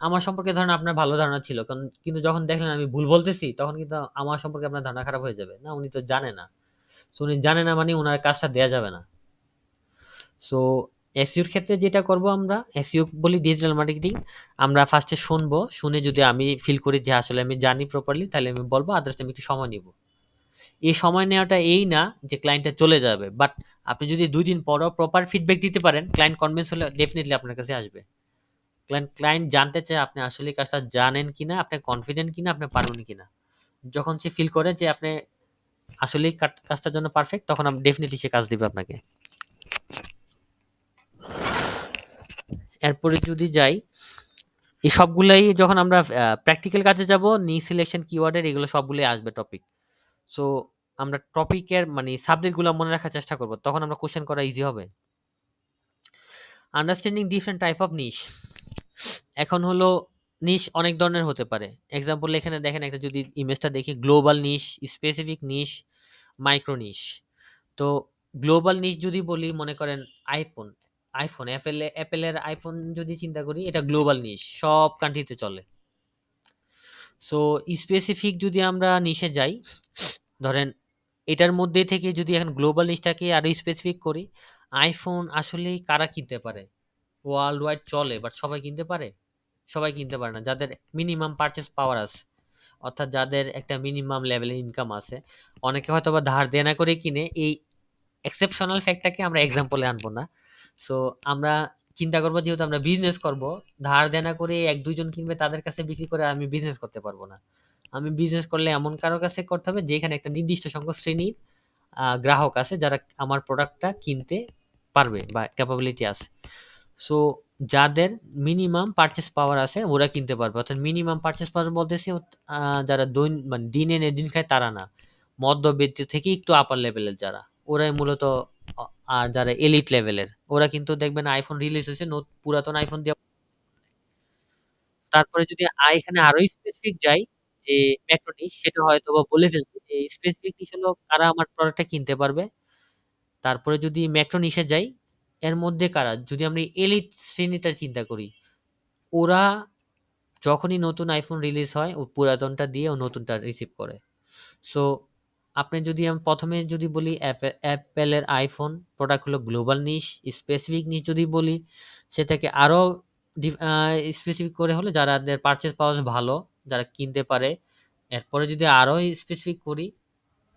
আমার সম্পর্কে ধরেন আপনার ভালো ধারণা ছিল, কারণ কিন্তু যখন দেখলেন আমি ভুল বলতেছি, তখন কিন্তু আমার সম্পর্কে আপনার ধারণা খারাপ হয়ে যাবে। না, উনি তো জানে না। সো উনি জানে না মানে উনার কাজটা দেয়া যাবে না। সো এসইওর ক্ষেত্রে যেটা করব, আমরা এসইও বলি ডিজিটাল মার্কেটিং। আমরা ফার্স্টে শুনবো, শুনে যদি আমি ফিল করি যে আসলে আমি জানি প্রপারলি, তাহলে আমি বলবো, আদারস আমি একটু সময় নিব। এই সময় নেওয়াটা এই না যে ক্লায়েন্টটা চলে যাবে, বাট আপনি যদি ২ দিন পরও প্রপার ফিডব্যাক দিতে পারেন, ক্লায়েন্ট কনভিন্স হলে ডেফিনিটলি আপনার কাছে আসবে। ক্লায়েন্ট জানতে চায় আপনি আসলে কাজটা জানেন কিনা, আপনি কনফিডেন্ট কিনা, আপনি পারবেন কিনা। যখন সে ফিল করে যে আপনি আসলেই কাজটার জন্য পারফেক্ট, তখন ডেফিনিটলি সে কাজ দিবে আপনাকে। এরপরে যদি যাই, এই সবগুলাই যখন আমরা প্র্যাকটিক্যাল কাজে যাব, নি সিলেকশন, কিওয়ার্ডের এগুলো সবগুলোই আসবে টপিক। সো আমরা টপিকের মানে সাবজেক্টগুলো মনে রাখার চেষ্টা করব, তখন আমরা কোশ্চেন করা ইজি হবে। আন্ডারস্ট্যান্ডিং ডিফারেন্ট টাইপ অফ নিশ। এখন হলো নিশ অনেক ধরনের হতে পারে। এক্সাম্পল এখানে দেখেন, একটা যদি ইমেজটা দেখি, গ্লোবাল নিশ, স্পেসিফিক নিশ, মাইক্রো নিশ। তো গ্লোবাল নিশ যদি বলি, মনে করেন আইফোন, অ্যাপেলের আইফোন যদি চিন্তা করি, এটা গ্লোবাল নিশ, সব কান্ট্রিতে চলে। সো স্পেসিফিক যদি আমরা নিশে যাই, ধরেন এটার মধ্যে থেকে যদি এখন গ্লোবাল নিশটাকে আরো স্পেসিফিক করি, আইফোন আসলে কারা কিনতে পারে? ওয়ার্ল্ড ওয়াইড চলে, বাট সবাই কিনতে পারে? সবাই কিনতে পারে না। যাদের মিনিমাম পারচেস পাওয়ার আছে, অর্থাৎ যাদের একটা মিনিমাম লেভেলের ইনকাম আছে, অনেকে হয়তো বা ধার দেনা করে কিনে। এই এক্সেপশনাল ফ্যাক্টটাকে আমরা এক্সাম্পলে আনবো না। সো আমরা চিন্তা করবো, যেহেতু আমরা বিজনেস করব, ধার দেনা করে ১-২ জন কিনবে, তাদের কাছে বিক্রি করে আমি বিজনেস করতে পারবো না। আমি বিজনেস করলে এমন কারো কাছে করতে হবে যেখানে একটা নির্দিষ্ট সংখ্যক শ্রেণীর গ্রাহক আছে, যারা আমার প্রোডাক্টটা কিনতে পারবে বা ক্যাপাবিলিটি আছে। সো যাদের মিনিমাম পারচেস পাওয়ার আছে, ওরা কিনতে পারবে। অর্থাৎ মিনিমাম পারচেস পাওয়ার বলতেছি, যারা মানে দিন এনে দিন খায় তারা না, মধ্যবিত্ত থেকে একটু আপার লেভেলের যারা, ওরাই মূলত। আর যারা এলিট লেভেলের, ওরা কিন্তু দেখবেন আইফোন রিলিজ হয়েছে, পুরাতন আইফোন দিয়ে। তারপরে যদি এখানে আরো স্পেসিফিক যাই, যে ম্যাক্রো নিশ, সেটা হয়তোবা বলে ফেলছি যে স্পেসিফিক নিশ হলো কারা আমার প্রোডাক্টটা কিনতে পারবে। তারপরে যদি ম্যাক্রো নিশে যাই, এর মধ্যে কারা, যদি আমরা এলিট শ্রেণীটা চিন্তা করি, ওরা যখনই নতুন আইফোন রিলিজ হয়, ও পুরাতনটা দিয়ে ও নতুনটা রিসিভ করে। সো আপনি যদি আমি প্রথমে যদি বলি, অ্যাপেলের আইফোন প্রোডাক্ট হলো গ্লোবাল নিশ। স্পেসিফিক নিশ যদি বলি, সেটাকে আরো স্পেসিফিক করে হলে যাদের পারচেস পাওয়ার ভালো, যারা কিনতে পারে। এরপরে যদি আরো স্পেসিফিক করি,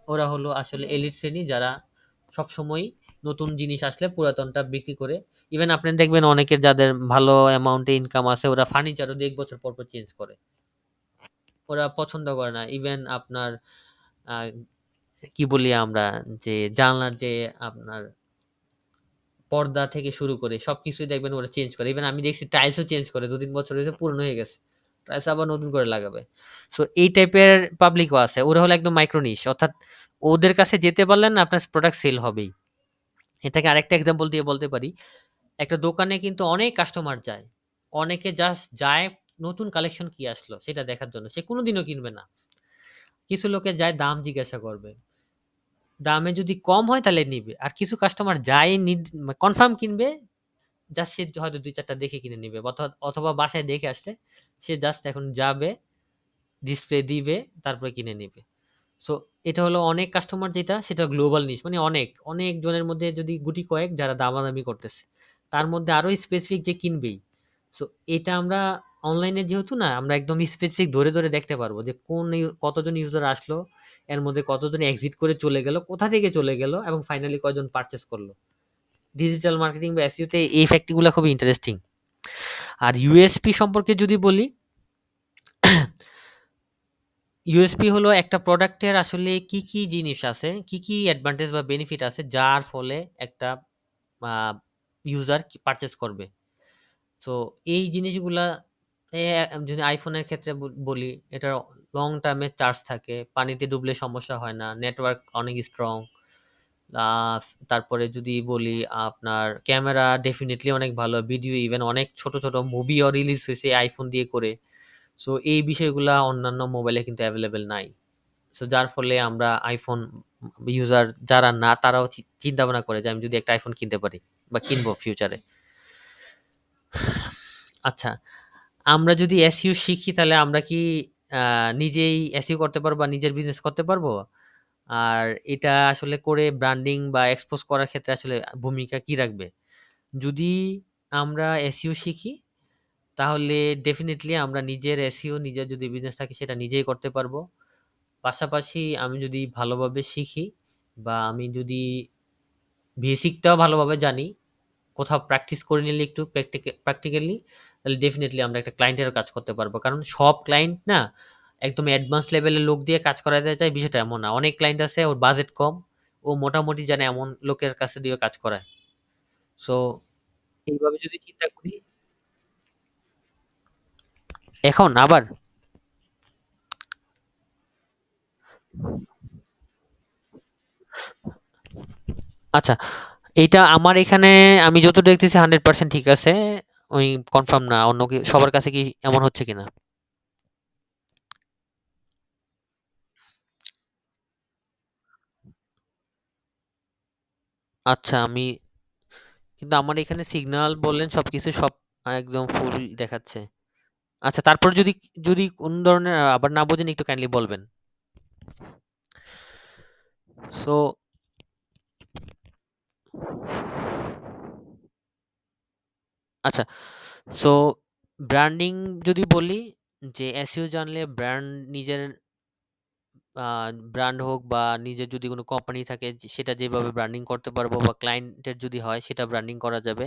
ওরা হলো আসলে এলিট শ্রেণী, যারা সবসময় নতুন জিনিস আসলে পুরাতনটা বিক্রি করে। ইভেন আপনি দেখবেন অনেকের যাদের ভালো অ্যামাউন্টে ইনকাম আছে, ওরা ফার্নিচারও ১ বছর পর পর চেঞ্জ করে। ওরা পছন্দ করে না। ইভেন আপনার আ কি বলি আমরা, যে জানলার যে আপনার পর্দা থেকে শুরু করে সবকিছুই দেখবেন ওরা চেঞ্জ করে। ইভেন আমি দেখছি টাইলসও চেঞ্জ করে। ২-৩ বছর হয়েছে, পুরনো হয়ে গেছে। টাইলস আবার নতুন করে লাগাবে। সো এই টাইপের পাবলিকও আছে। ওরা হলো একদম মাইক্রো নিশ। অর্থাৎ ওদের কাছে যেতে পারলেন না, আপনার প্রোডাক্ট সেল হবেই। এটাকে আরেকটা এক্সাম্পল দিয়ে বলতে পারি। একটা দোকানে কিন্তু অনেক কাস্টমার যায়। অনেকে জাস্ট যায় নতুন কালেকশন কি আসলো সেটা দেখার জন্য। সে কোনদিনও কিনবে না। কিছু লোকে যায় দাম জিজ্ঞাসা করবে। দামে যদি কম হয় তাহলে নিবে। আর কিছু কাস্টমার যায় কনফার্ম কিনবে। জাস্ট সে হয়তো ২-৪ টা দেখে কিনে নিবে। অথবা বাসায় দেখে আসছে। সে জাস্ট এখন যাবে, ডিসপ্লে দিবে, তারপরে কিনে নিবে। সো এটা হলো অনেক কাস্টমার, যেটা সেটা গ্লোবাল নিশ। মানে অনেক জনের মধ্যে যদি গুটি কয়েক যারা দামাদামি করতেছে। তার মধ্যে আরো স্পেসিফিক যে কিনবেই। সো এটা আমরা অনলাইনে যেহেতু না, আমরা একদম স্পেসিফিক ধরে দেখতে পারবো যে কতজন ইউজার আসলো, এর মধ্যে কতজন এক্সিট করে চলে গেল, কোথা থেকে চলে গেল, এবং ফাইনালি কয়জন পারচেজ করলো। ডিজিটাল মার্কেটিং বা এসইও তে এই ফ্যাক্টগুলো খুব ইন্টারেস্টিং। আর ইউএসপি সম্পর্কে যদি বলি, ইউএসপি হলো একটা প্রোডাক্টের আসলে কি জিনিস আছে, কি অ্যাডভান্টেজ বা বেনিফিট আছে, যার ফলে একটা ইউজার পারচেজ করবে। সো এই জিনিসগুলা যদি আইফোনের ক্ষেত্রে বলি, এটা লং টার্মে চার্জ থাকে, পানিতে ডুবলে সমস্যা হয় না, নেটওয়ার্ক অনেক স্ট্রং। তারপরে যদি বলি আপনার ক্যামেরা ডেফিনেটলি অনেক ভালো, ভিডিও ইভেন অনেক ছোট ছোট মুভিও রিলিজ হয়েছে আইফোন দিয়ে করে। সো এই বিষয়গুলা অন্যান্য মোবাইলে কিন্তু অ্যাভেলেবেল নাই। সো যার ফলে আমরা আইফোন ইউজার যারা না তারাও চিন্তা ভাবনা করে যে আমি যদি একটা আইফোন কিনতে পারি বা কিনবো ফিউচারে। আচ্ছা, আমরা যদি এসইও শিখি তাহলে আমরা কি নিজেই এসইও করতে পারবো বা নিজের বিজনেস করতে পারবো? আর এটা আসলে করে ব্র্যান্ডিং বা এক্সপোজ করার ক্ষেত্রে আসলে ভূমিকা কি রাখবে? যদি আমরা এসইও শিখি তাহলে ডেফিনিটলি আমরা নিজের এসইও, নিজের যদি বিজনেস থাকে সেটা নিজেই করতে পারবো। পাশাপাশি আমি যদি ভালোভাবে শিখি বা আমি যদি বেসিকটাও ভালোভাবে জানি, কোথাও প্র্যাকটিস করে নিলে একটু প্র্যাকটিক্যালি, তাহলে ডেফিনিটলি আমরা একটা ক্লায়েন্টেরও কাজ করতে পারবো। কারণ সব ক্লায়েন্ট না একদম অ্যাডভান্স লেভেলের লোক দিয়ে কাজ করাতে চায়, বিষয়টা এমন না। অনেক ক্লায়েন্ট আছে ওর বাজেট কম, ও মোটামুটি জানে এমন লোকের কাছে দিয়ে কাজ করায়। সো এইভাবে যদি চিন্তা করি, এখন আবার আচ্ছা, এইটা আমার এখানে আমি যতটুকু দেখতেছি 100% ঠিক আছে। ওই কনফার্ম না অন্য কি সবার কাছে কি এমন হচ্ছে কিনা। আচ্ছা, আমি কিন্তু আমার এখানে সিগন্যাল বললেন সবকিছু সব একদম ফুল দেখাচ্ছে। আচ্ছা, তারপর যদি যদি কোন ধরনের আবার না বোঝেন একটু কাইন্ডলি বলবেন। সো আচ্ছা, সো ব্র্যান্ডিং যদি বলি, যে এসইও জানলে ব্র্যান্ড নিজের ব্র্যান্ড হোক বা নিজের যদি কোনো কোম্পানি থাকে সেটা যেভাবে ব্র্যান্ডিং করতে পারবো বা ক্লায়েন্টের যদি হয় সেটা ব্র্যান্ডিং করা যাবে।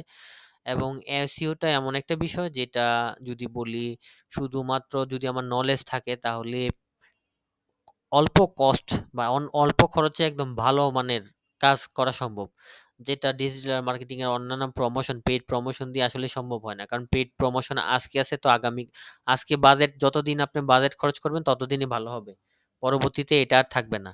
এবং এসইওটা এমন একটা বিষয় যেটা যদি বলি শুধুমাত্র যদি আমার নলেজ থাকে তাহলে অল্প কস্ট বা অল্প খরচে একদম ভালো মানের কাজ করা সম্ভব। যেটা ডিজিটাল মার্কেটিং এর অন্যান্য প্রমোশন, পেইড প্রমোশন দিয়ে আসলে সম্ভব হয় না। কারণ পেইড প্রমোশন আজকে আছে তো আজকে বাজেট যতদিন আপনি বাজেট খরচ করবেন ততদিনই ভালো হবে। পরবর্তীতে এটা আর থাকবে না।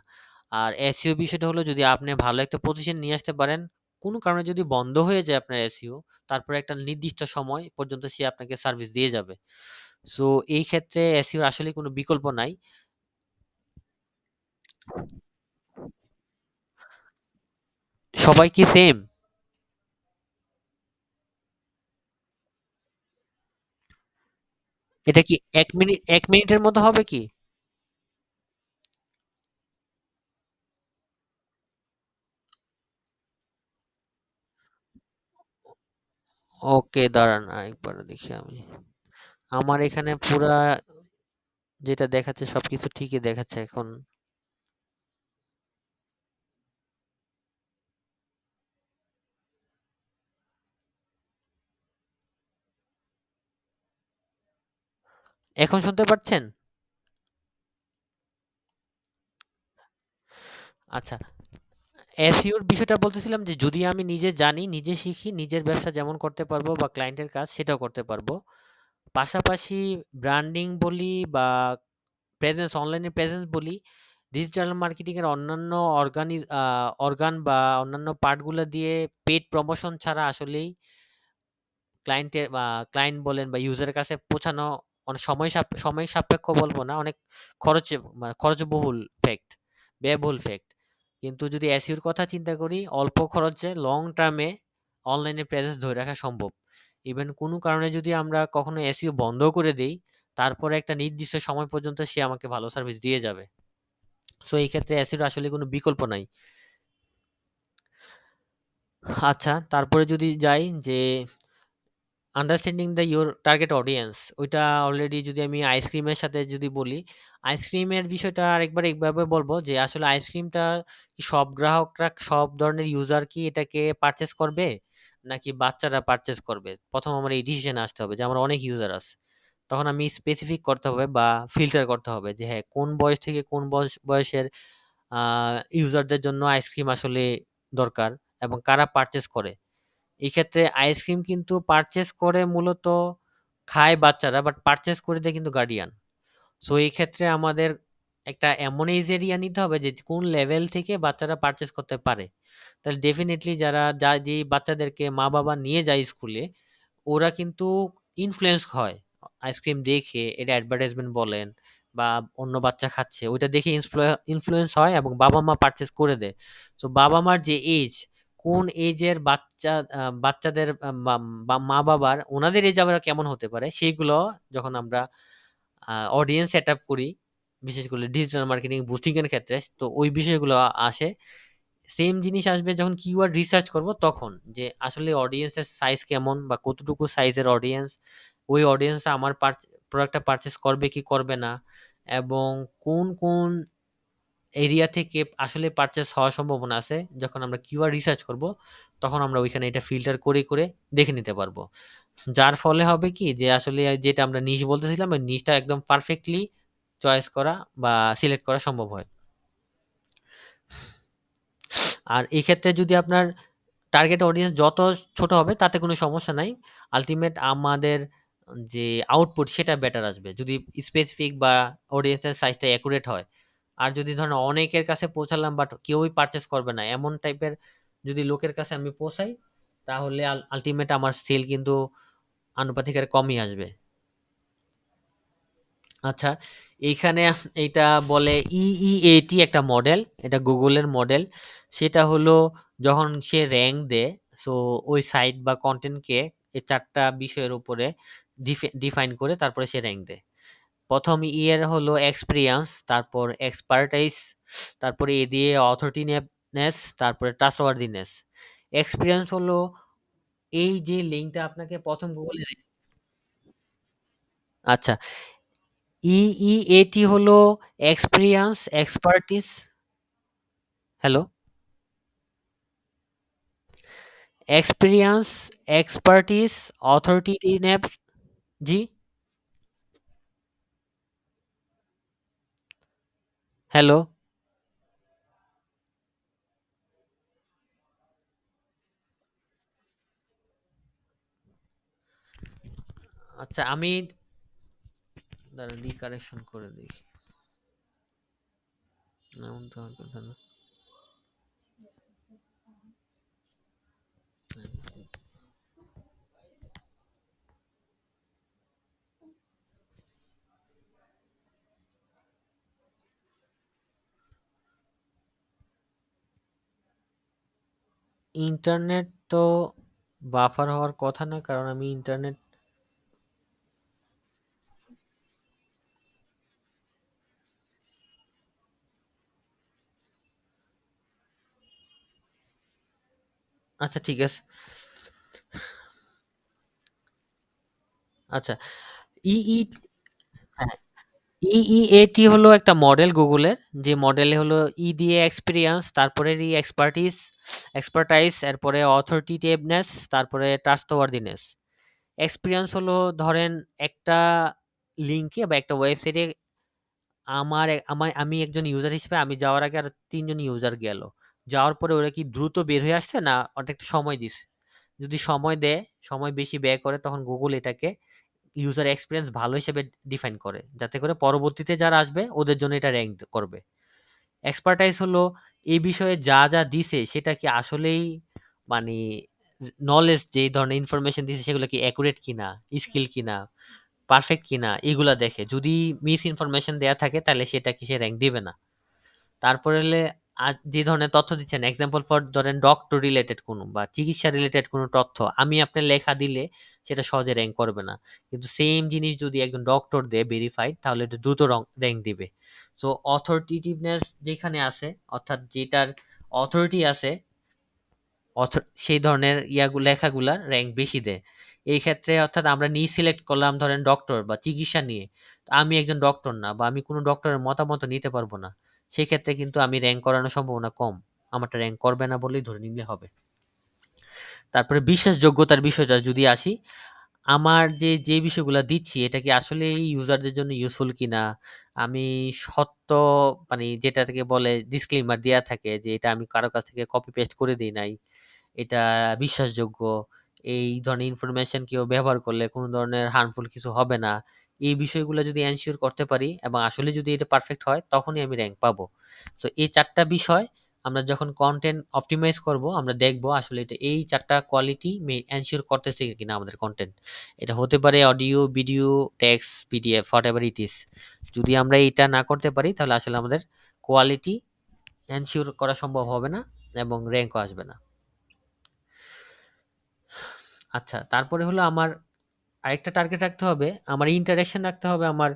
আর এসইও বিষয়টা হলো যদি আপনি ভালো একটা পজিশন নিয়ে আসতে পারেন, কোনো কারণে যদি বন্ধ হয়ে যায় আপনার এসইও, তারপরে একটা নির্দিষ্ট সময় পর্যন্ত সে আপনাকে সার্ভিস দিয়ে যাবে। সো এই ক্ষেত্রে এসইওর আসলে কোনো বিকল্প নাই। সবাই কি সেম? এটা কি ১ মিনিটের মতো হবে কি? ওকে, দাঁড়ান আরেকবার দেখি আমি। আমার এখানে পুরা যেটা দেখাচ্ছে সবকিছু ঠিকই দেখাচ্ছে এখন। এখন শুনতে পাচ্ছেন? আচ্ছা, এসইওর বিষয়টা বলতেছিলাম যে যদি আমি নিজে জানি, নিজে শিখি, নিজের ব্যবসা যেমন করতে পারবো বা ক্লায়েন্টের কাজ সেটাও করতে পারবো। পাশাপাশি ব্র্যান্ডিং বলি বা অনলাইনে প্রেজেন্স বলি, ডিজিটাল মার্কেটিং এর অন্যান্য অর্গান বা অন্যান্য পার্ট গুলা দিয়ে পেইড প্রমোশন ছাড়া আসলেই ক্লায়েন্টের বা ক্লায়েন্ট বলেন বা ইউজারের কাছে পৌঁছানো অনেক সময় সাপেক্ষ বলবো না, অনেক খরচবহুল ফ্যাক্ট, ব্যয়বহুল ফ্যাক্ট। কিন্তু যদি এসইওর কথা চিন্তা করি, অল্প খরচে লং টার্মে অনলাইনে প্রেজেন্স ধরে রাখা সম্ভব। ইভেন কোনো কারণে যদি আমরা কখনো এসইও বন্ধ করে দেই, তারপরে একটা নির্দিষ্ট সময় পর্যন্ত সে আমাকে ভালো সার্ভিস দিয়ে যাবে। সো এই ক্ষেত্রে এসইওর আসলে কোনো বিকল্প নাই। আচ্ছা, তারপরে যদি যাই যে understanding the your target audience, ওইটা অলরেডি যদি আমি আইসক্রিমের সাথে যদি বলি, আইসক্রিমের বিষয়টা আরেকবার এইভাবে বলবো যে আসলে আইসক্রিমটা কি সব গ্রাহকরা, সব ধরনের ইউজার কি এটাকে পারচেস করবে নাকি বাচ্চারা পারচেস করবে? প্রথম আমার এই ডিসিশনে আসতে হবে যে আমার অনেক ইউজার আছে। তখন আমি স্পেসিফিক করতে হবে বা ফিল্টার করতে হবে যে হ্যাঁ, কোন বয়স থেকে কোন বয়সের ইউজারদের জন্য আইসক্রিম আসলে দরকার এবং কারা পারচেস করে। এই ক্ষেত্রে আইসক্রিম কিন্তু পারচেজ করে মূলত খায় বাচ্চারা, বাট পারচেজ করে দেয় কিন্তু গার্ডিয়ান। সো এই ক্ষেত্রে আমাদের একটা এমন এজ এরিয়া নিতে হবে যে কোন লেভেল থেকে বাচ্চারা পারচেজ করতে পারে। তাহলে ডেফিনিটলি যেই বাচ্চাদেরকে মা বাবা নিয়ে যায় স্কুলে, ওরা কিন্তু ইনফ্লুয়েন্স হয় আইসক্রিম দেখে। এটা অ্যাডভার্টাইজমেন্ট বলেন বা অন্য বাচ্চা খাচ্ছে ওইটা দেখে ইনফ্লুয়েন্স হয় এবং বাবা মা পারচেজ করে দেয়। তো বাবা মার যে এজ, কোন এজের বাচ্চাদের মা বাবার ওনাদের এজ আবার কেমন হতে পারে সেইগুলো যখন আমরা অডিয়েন্স সেট আপ করি, বিশেষ করে ডিজিটাল মার্কেটিং বুস্টিং এর ক্ষেত্রে, তো ওই বিষয়গুলো আসে। সেম জিনিস আসবে যখন কিওয়ার্ড রিসার্চ করব, তখন যে আসলে অডিয়েন্সের সাইজ কেমন বা কতটুকু সাইজের অডিয়েন্স, ওই অডিয়েন্স আমার প্রোডাক্টটা পারচেস করবে কি করবে না, এবং কোন কোন এরিয়া থেকে আসলে পারচেস হওয়ার সম্ভাবনা আছে। যখন আমরা কিওয়ার্ড রিসার্চ করব তখন আমরা ওইখানে এটা ফিল্টার করে করে দেখে নিতে পারবো। যার ফলে হবে কি যে আসলে যেটা আমরা নিশ বলতেছিলাম ওই নিশটা একদম পারফেক্টলি চয়েস করা বা সিলেক্ট করা সম্ভব হয়। আর এই ক্ষেত্রে যদি আপনার টার্গেট অডিয়েন্স যত ছোট হবে তাতে কোনো সমস্যা নাই। আল্টিমেট আমাদের যে আউটপুট সেটা বেটার আসবে যদি স্পেসিফিক বা অডিয়েন্সের সাইজটা অ্যাকুরেট হয়। আর যদি ধরেন অনেকের কাছে পৌঁছালাম বাট কেউই পারচেস করবে না, এমন টাইপের যদি লোকের কাছে আমি পৌঁছাই, তাহলে আল্টিমেট আমার সেল কিন্তু আনুপাতিক হারে কমই আসবে। আচ্ছা, এইখানে এইটা বলে ইইএটি একটা মডেল, এটা গুগলের মডেল। সেটা হলো যখন সে র্যাঙ্ক দেয়, সো ওই সাইট বা কন্টেন্টকে এই চারটা বিষয়ের উপরে ডিফাইন করে তারপরে সে র্যাঙ্ক দেয়। প্রথম এর হলো এক্সপিরিয়েন্স, তারপর এক্সপার্টাইজ, তারপরে এ দিয়ে অথরিটিনেস, তারপরে ট্রাস্টওয়ার্দিনেস। এক্সপিরিয়েন্স হলো এই যে লিঙ্কটা আপনাকে প্রথম গুগলে, আচ্ছা, ইইএটি হলো experience, expertise, hello, experience, expertise, authoritative, জি, হ্যালো। আচ্ছা, আমি দাঁড়ান রিকারেকশন করে দেখি। এমন তো হওয়ার কথা না। ইন্টারনেট তো বাফার হওয়ার কথা না, কারণ আমি ইন্টারনেট, আচ্ছা ঠিক আছে। আচ্ছা, ইই, হ্যাঁ, ইইএটি হলো একটা মডেল গুগলের, যে মডেলে হলো ই দিয়ে এক্সপিরিয়েন্স, তারপরে এক্সপার্টিস, এক্সপার্টাইজ, এরপরে অথরিটেটিভনেস, তারপরে ট্রাস্টওয়ার্দিনেস। এক্সপিরিয়েন্স হলো ধরেন একটা লিঙ্কে বা একটা ওয়েবসাইটে আমি একজন ইউজার হিসেবে আমি যাওয়ার আগে আর তিনজন ইউজার গেল, যাওয়ার পরে ওরা কি দ্রুত বের হয়ে আসছে না অনেকটা সময় দিছে? যদি সময় দেয়, সময় বেশি ব্যয় করে, তখন গুগল এটাকে ইউজার এক্সপিরিয়েন্স ভালো হিসেবে ডিফাইন করে, যাতে করে পরবর্তীতে যারা আসবে ওদের জন্য এটা র্যাঙ্ক করবে। এক্সপার্টাইজ হলো এই বিষয়ে যা যা দিছে সেটা কি আসলেই মানে নলেজ, যে ধরনের ইনফরমেশন দিছে সেগুলো কি অ্যাকুরেট কিনা, স্কিল কিনা, পারফেক্ট কিনা, এগুলা দেখে। যদি মিস ইনফরমেশন দেয়া থাকে তাহলে সেটা কি সে র্যাঙ্ক দিবে না। তারপরে হলে যে ধরনের তথ্য দিচ্ছেন, এক্সাম্পল ফর ধরেন ডক্টর রিলেটেড কোনো বা চিকিৎসা রিলেটেড কোনো তথ্য আমি আপনার লেখা দিলে সেটা সহজে র্যাঙ্ক করবে না। কিন্তু সেম জিনিস যদি একজন ডক্টর দেয় ভেরিফাইড, তাহলে এটা দ্রুত র্যাঙ্ক দিবে। সো অথরিটেটিভনেস যেখানে আছে, অর্থাৎ যেটার অথরিটি আছে, সেই ধরনের লেখাগুলা র্যাঙ্ক বেশি দেয়। এই ক্ষেত্রে অর্থাৎ আমরা নিয়ে সিলেক্ট করলাম ধরেন ডক্টর বা চিকিৎসা নিয়ে, তো আমি একজন ডক্টর না বা আমি কোনো ডক্টরের মতামত নিতে পারবো না, সেক্ষেত্রে কিন্তু আমি র্যাঙ্ক করানোর সম্ভাবনা কম। আমারটা র্যাঙ্ক করবে না বলেই ধরে নিলে হবে। তারপরে বিশ্বাসযোগ্যতার বিষয়টা যদি আসি, আমার যে বিষয়গুলা দিচ্ছি এটা কি আসলে ইউজারদের জন্য ইউজফুল কিনা, আমি সত্য যেটা থেকে বলে ডিসক্লেইমার দেয়া থাকে যে এটা আমি কারো কাছ থেকে কপি পেস্ট করে দিই নাই, এটা বিশ্বাসযোগ্য, এই ধরনের ইনফরমেশন কেউ ব্যবহার করলে কোনো ধরনের হার্মফুল কিছু হবে না। এই বিষয়গুলো যদি এনশিওর করতে পারি এবং আসলে যদি এটা পারফেক্ট হয় তখনই আমি র‍্যাংক পাবো। সো এই ৪ টা বিষয় আমরা যখন কনটেন্ট অপটিমাইজ করব আমরা দেখব আসলে এটা এই ৪ টা কোয়ালিটি এনশিওর করতেছে কিনা আমাদের কনটেন্ট। এটা হতে পারে audio, video, text, PDF whatever it is. যদি আমরা এটা না করতে পারি তাহলে আসলে আমাদের কোয়ালিটি এনশিওর করা সম্ভব হবে না এবং র‍্যাংকও আসবে না। আচ্ছা, তারপরে হলো আমার আরেকটা টার্গেট রাখতে হবে, আমার ইন্টারেকশন রাখতে হবে আমার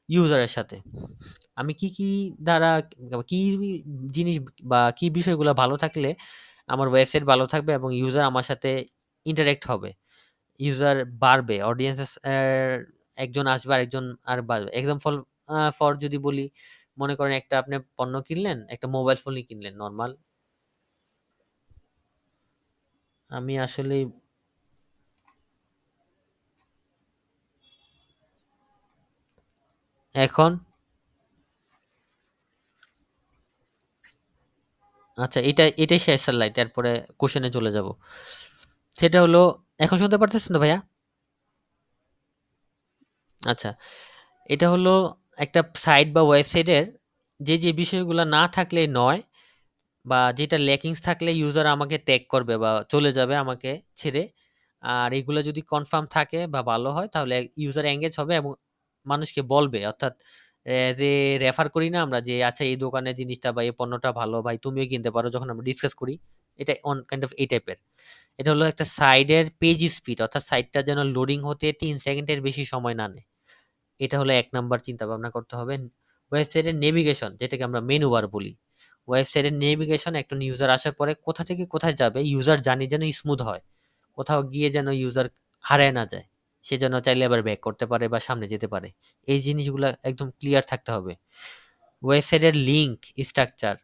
ইউজারের সাথে। আমি কি দ্বারা কি জিনিস বা কি বিষয়গুলো ভালো থাকলে আমার ওয়েবসাইট ভালো থাকবে এবং ইউজার আমার সাথে ইন্টারেক্ট হবে। ইউজার বাড়বে, অডিয়েন্সেস একজন আসবে আরেকজন আর বাড়বে। এক্সাম্পল ফর যদি বলি, মনে করেন একটা আপনি পণ্য কিনলেন, একটা মোবাইল ফোনই কিনলেন নরমাল। আমি আসলে এখন আচ্ছা, এটাই শেষ স্লাইড। এরপরে কোশ্চেনে চলে যাব। সেটা হলো, এখন শুনতে পারতেছেন তো ভাইয়া? আচ্ছা, এটা হলো একটা সাইট বা ওয়েবসাইটের যে বিষয়গুলা না থাকলেই নয় বা যেটা ল্যাকিংস থাকলে ইউজার আমাকে ত্যাগ করবে বা চলে যাবে আমাকে ছেড়ে। আর এগুলা যদি কনফার্ম থাকে বা ভালো হয় তাহলে ইউজার এঙ্গেজ হবে এবং মানুষকে বলবে। অর্থাৎ যে রেফার করি না আমরা যে আচ্ছা এই দোকানের জিনিসটা বা এই পণ্যটা ভালো ভাই তুমিও কিনতে পারো, যখন আমরা ডিসকাস করি এটা অন কাইন্ড অফ এই টাইপের। এটা হলো একটা সাইডের পেজ স্পিড, অর্থাৎ সাইটটা যেন লোডিং হতে ৩ সেকেন্ডের বেশি সময় না নেয়। এটা হলো ১ নাম্বার চিন্তা ভাবনা করতে হবে। ওয়েবসাইটের নেভিগেশন যেটাকে আমরা মেনু বার বলি। ওয়েবসাইটের নেভিগেশন একজন ইউজার আসার পরে কোথা থেকে কোথায় যাবে ইউজার জার্নি যেন স্মুথ হয়। কোথাও গিয়ে যেন ইউজার হারায় না যায়। সে যেন চাইলে আবার ব্যাক করতে পারে বা সামনে যেতে পারে। এই জিনিসগুলা একদম ক্লিয়ার থাকতে হবে। ওয়েবসাইটের লিঙ্ক স্ট্রাকচার,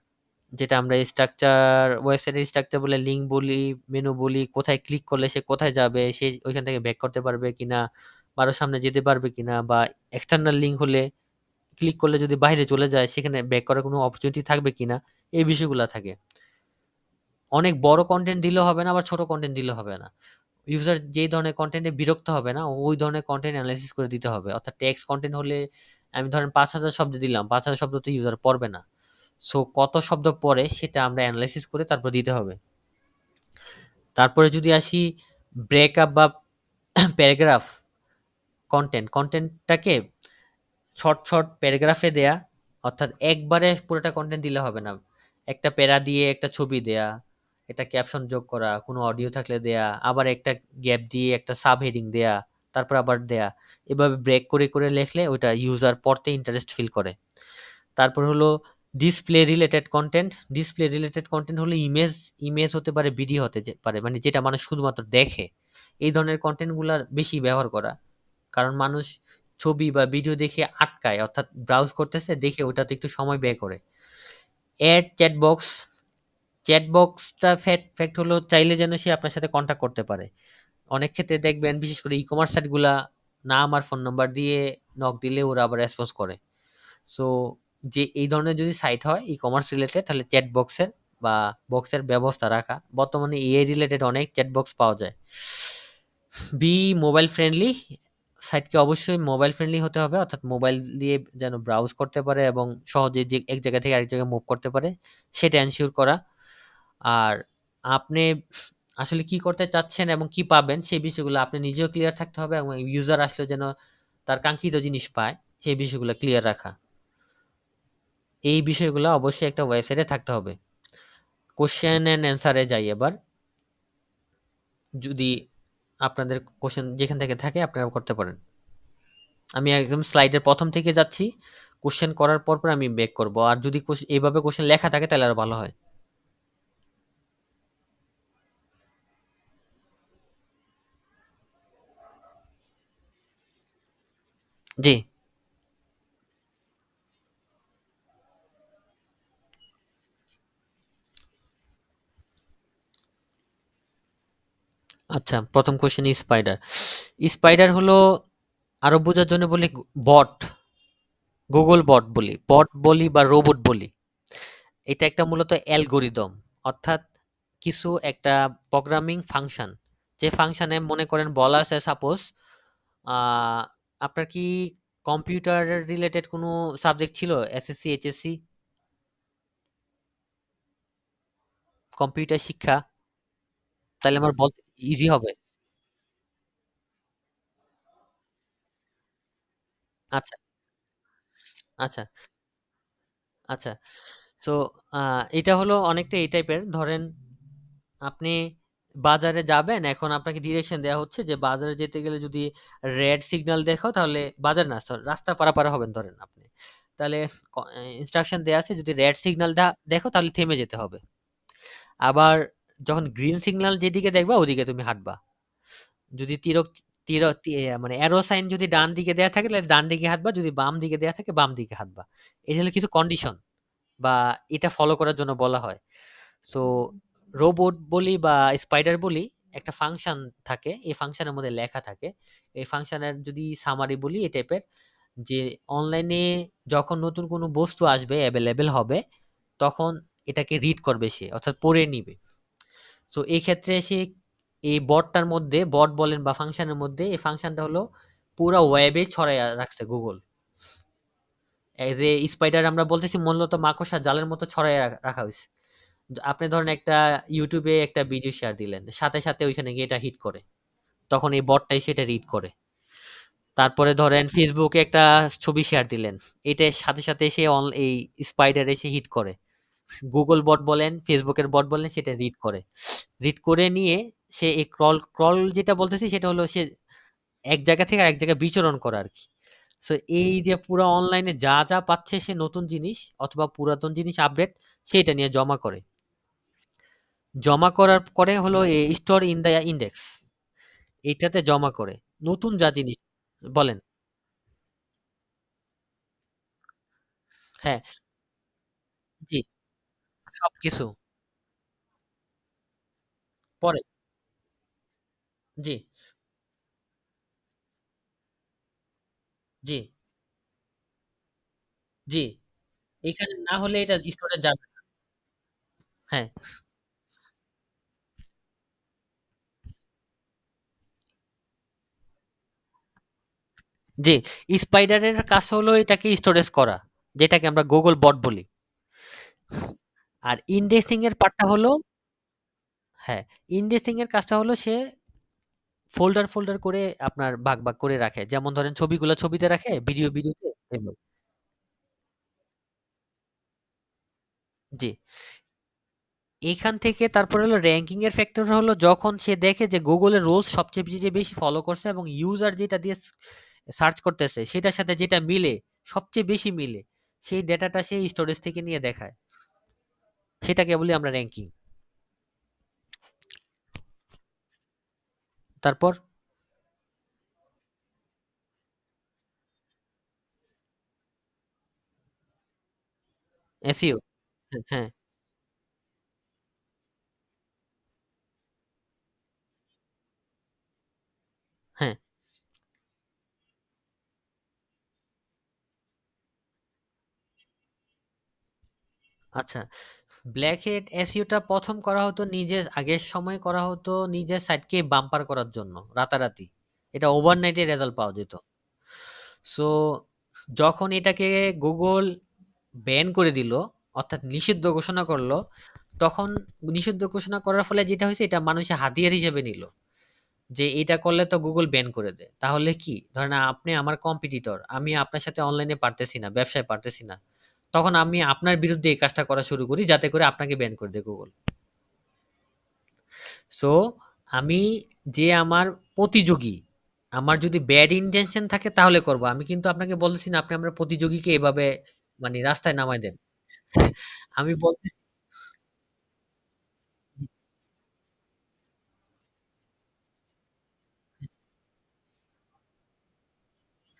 যেটা আমরা স্ট্রাকচার ওয়েবসাইটের স্ট্রাকচার বলে লিঙ্ক বলি, মেনু বলি, কোথায় ক্লিক করলে সে কোথায় যাবে, সে ওইখান থেকে ব্যাক করতে পারবে কিনা, বা আরো সামনে যেতে পারবে কিনা, বা এক্সটার্নাল লিঙ্ক হলে ক্লিক করলে যদি বাইরে চলে যায় সেখানে ব্যাক করার কোনো অপরচুনিটি থাকবে কিনা, এই বিষয়গুলা থাকে। অনেক বড় কনটেন্ট দিলেও হবে না, আবার ছোট কনটেন্ট দিলেও হবে না। ইউজার যেই ধরনের কনটেন্টে বিরক্ত হবে না, ওই ধরনের কনটেন্ট এনালাইসিস করে দিতে হবে। অর্থাৎ টেক্সট কনটেন্ট হলে আমি ধরেন ৫,০০০ শব্দ দিলাম, ৫,০০০ শব্দ তো ইউজার পড়বে না। সো কত শব্দ পড়ে সেটা আমরা এনালাইসিস করে তারপর দিতে হবে। তারপরে যদি আসি ব্রেকআপ বা প্যারাগ্রাফ কনটেন্টটাকে শর্ট প্যারাগ্রাফে দেয়া, অর্থাৎ একবারে পুরোটা কনটেন্ট দিলে হবে না। একটা প্যারা দিয়ে একটা ছবি দেয়া, একটা ক্যাপশন যোগ করা, কোনো অডিও থাকলে দেয়া, আবার একটা গ্যাপ দিয়ে একটা সাব হেডিং দেয়া, তারপর আবার দেয়া। এভাবে ব্রেক করে লেখলে ওইটা ইউজার পড়তে ইন্টারেস্ট ফিল করে। তারপর হলো display related content. Display related content হলো ইমেজ হতে পারে, ভিডিও হতে পারে, মানে যেটা মানুষ শুধুমাত্র দেখে। এই ধরনের কনটেন্টগুলা বেশি ব্যবহার করা। কারণ মানুষ ছবি বা ভিডিও দেখে আটকায়, অর্থাৎ ব্রাউজ করতেছে দেখে ওটাতে একটু সময় ব্যয় করে। এড চ্যাটবক্স, চ্যাটবক্সটা ফ্যাক্ট হলো চাইলে যেন সে আপনার সাথে কন্টাক্ট করতে পারে। অনেক ক্ষেত্রে দেখবেন বিশেষ করে ই-কমার্স সাইটগুলা নাম আর ফোন নাম্বার দিয়ে নক দিলে ওরা আবার রেসপন্স করে। সো যে এই ধরনের যদি সাইট হয় ই-কমার্স রিলেটেড তাহলে চ্যাট বক্সের বা বক্সের ব্যবস্থা রাখা। বর্তমানে এআই রিলেটেড অনেক চ্যাট বক্স পাওয়া যায়। বি মোবাইল ফ্রেন্ডলি, সাইটকে অবশ্যই মোবাইল ফ্রেন্ডলি হতে হবে, অর্থাৎ মোবাইল দিয়ে যেন ব্রাউজ করতে পারে এবং সহজে যে এক জায়গা থেকে আরেক জায়গায় মুভ করতে পারে সেটা এনশিওর করা। আর আপনি আসলে কি করতে চাচ্ছেন এবং কি পাবেন সেই বিষয়গুলো আপনি নিজেও ক্লিয়ার থাকতে হবে এবং ইউজার আসলে যেন তার কাঙ্ক্ষিত জিনিস পায় সেই বিষয়গুলো ক্লিয়ার রাখা। এই বিষয়গুলো অবশ্যই একটা ওয়েবসাইটে থাকতে হবে। কোশ্চেন অ্যান্ড অ্যান্সারে যাই এবার। যদি আপনাদের কোশ্চেন যেখান থেকে থাকে আপনারা করতে পারেন। আমি একদম স্লাইডের ১ম থেকে যাচ্ছি। কোশ্চেন করার পর আমি ব্যাক করব। আর যদি এইভাবে কোশ্চেন লেখা থাকে তাহলে আরো ভালো হয়। জি। আচ্ছা, ১ম কোশ্চেন স্পাইডার। স্পাইডার হলো আরো বোঝার জন্য বলি বট, গুগল বট বলি বা রোবট বলি। এটা একটা মূলত অ্যালগরিদম। অর্থাৎ কিছু একটা প্রোগ্রামিং ফাংশন, যে ফাংশনে মনে করেন বলা আছে সাপোজ আ আপনার কি কম্পিউটার রিলেটেড কোনো সাবজেক্ট ছিল? এসএসসি, এইচএসসি, কম্পিউটার শিক্ষা? তাইলে আমার বলতে ইজি হবে। আচ্ছা, আচ্ছা, আচ্ছা। সো আ এটা হলো অনেকটা এই টাইপের। ধরেন আপনি বাজারে যাবেন, এখন আপনাকে ডিরেকশন দেয়া হচ্ছে যে বাজারে যেতে গেলে যদি রেড সিগন্যাল দেখো তাহলে বাজার না রাস্তা পারাপার হবেন ধরেন আপনি। তাহলে ইনস্ট্রাকশন দেয়া আছে যদি রেড সিগন্যাল দেখো তাহলে থেমে যেতে হবে। আবার যখন গ্রিন সিগন্যাল যেদিকে দেখবা ওদিকে তুমি হাঁটবা। যদি তিরক তীর তি মানে অ্যারো সাইন যদি ডান দিকে দেয়া থাকে তাহলে ডান দিকে হাঁটবা, যদি বাম দিকে দেয়া থাকে বাম দিকে হাঁটবা। এই হলো কিছু কন্ডিশন বা এটা ফলো করার জন্য বলা হয়। সো রোবট বলি বা স্পাইডার বলি, একটা ফাংশন থাকে। এই ফাংশনের মধ্যে লেখা থাকে। এই ফাংশনের যদি সামারি বলি এই টাইপের যে অনলাইনে যখন নতুন কোনো বস্তু আসবে এভেইলেবল হবে তখন এটাকে রিড করবে সে অর্থাৎ পড়ে নিবে। সো এই ক্ষেত্রে সে এই বটটার মধ্যে বট বলেন বা ফাংশনের মধ্যে এই ফাংশনটা হলো পুরা ওয়েবে ছড়াইয়া রাখছে গুগল। এজ এ স্পাইডার আমরা বলতেছি মূলত মাকড়সা জালের মতো ছড়াইয়া রাখা হয়েছে। আপনি ধরেন একটা ইউটিউবে একটা ভিডিও শেয়ার দিলেন, সাথে সাথে ওইখানে গিয়ে এটা হিট করে, তখন এই বটটাই সেটা রিড করে। তারপরে ধরেন ফেসবুকে একটা ছবি শেয়ার দিলেন, এটার সাথে সাথে সে এই স্পাইডার এসে হিট করে, গুগল বট বলেন ফেসবুকের বট বলেন সেটা রিড করে। রিড করে নিয়ে সে এই ক্রল ক্রল যেটা বলতেছি সেটা হলো সে এক জায়গা থেকে আরেক জায়গায় বিচরণ করে আর কি। সো এই যে পুরো অনলাইনে যা যা পাচ্ছে সে নতুন জিনিস অথবা পুরাতন জিনিস আপডেট সেটা নিয়ে জমা করে। জমা করার পরে হলো স্টোর ইন দ্য ইন্ডেক্স, এইটাতে জমা করে নতুন যা জিনিস বলেন। হ্যাঁ, জি, সবকিছু পরে, জি, জি, জি, এখানে না হলে এটা স্টোরে যাবে না। হ্যাঁ, জি, স্পাইডারের কাজ হলো এটাকে স্টোরেজ করা, যেটাকে আমরা গুগল বট বলি। আর ইন্ডেক্সিং এর পার্টটা হলো, হ্যাঁ, ইন্ডেক্সিং এর কাজটা হলো সে ফোল্ডার ফোল্ডার করে আপনার ভাগ ভাগ করে রাখে, যেমন ধরেন ছবিগুলো ছবিতে রাখে, ভিডিও ভিডিওতে এভাবে। জি, এইখান থেকে তারপরে হলো র‍্যাংকিং এর ফ্যাক্টর হলো যখন সে দেখে যে গুগলের রোলস সবচেয়ে বেশি যে বেশি ফলো করছে এবং ইউজার যেটা দিয়ে সার্চ করতেছে সেটার সাথে যেটা মিলে, সবচেয়ে বেশি মিলে, সেই ডেটাটা সে স্টোরেজ থেকে নিয়ে দেখায়, সেটাকে বলি আমরা র‍্যাংকিং। তারপর এসইও। হ্যাঁ, হ্যাঁ, হ্যাঁ, আচ্ছা। ব্ল্যাক হেড এসইওটা ১ম করা হতো নিজের, আগের সময় করা হতো নিজের সাইটকে বাম্পার করার জন্য রাতারাতি। এটা ওভারনাইটে রেজাল্ট পাওয়া যেত। সো যখন এটাকে গুগল ব্যান করে দিল, অর্থাৎ নিষিদ্ধ ঘোষণা করলো, তখন নিষিদ্ধ ঘোষণা করার ফলে যেটা হয়েছে এটা মানুষে হাতিয়ার হিসেবে নিল। যে এটা করলে তো গুগল ব্যান করে দেয়। তাহলে কি? ধরেন আপনি আমার কম্পিটিটর। আমি আপনার সাথে অনলাইনে পারতেছি না, ব্যবসায় পারতেছি না। তখন আমি আপনার বিরুদ্ধে এই কাজটা করা শুরু করি যাতে করে আপনাকে ব্যান করে দেয় গুগল। সো আমি যে আমার প্রতিযোগী, আমার যদি ব্যাড ইনটেনশন থাকে তাহলে করব। আমি কিন্তু আপনাকে বলতেছি না আপনি আমার প্রতিযোগীকে এভাবে মানে রাস্তায় নামায় দেন। আমি বলতেছি,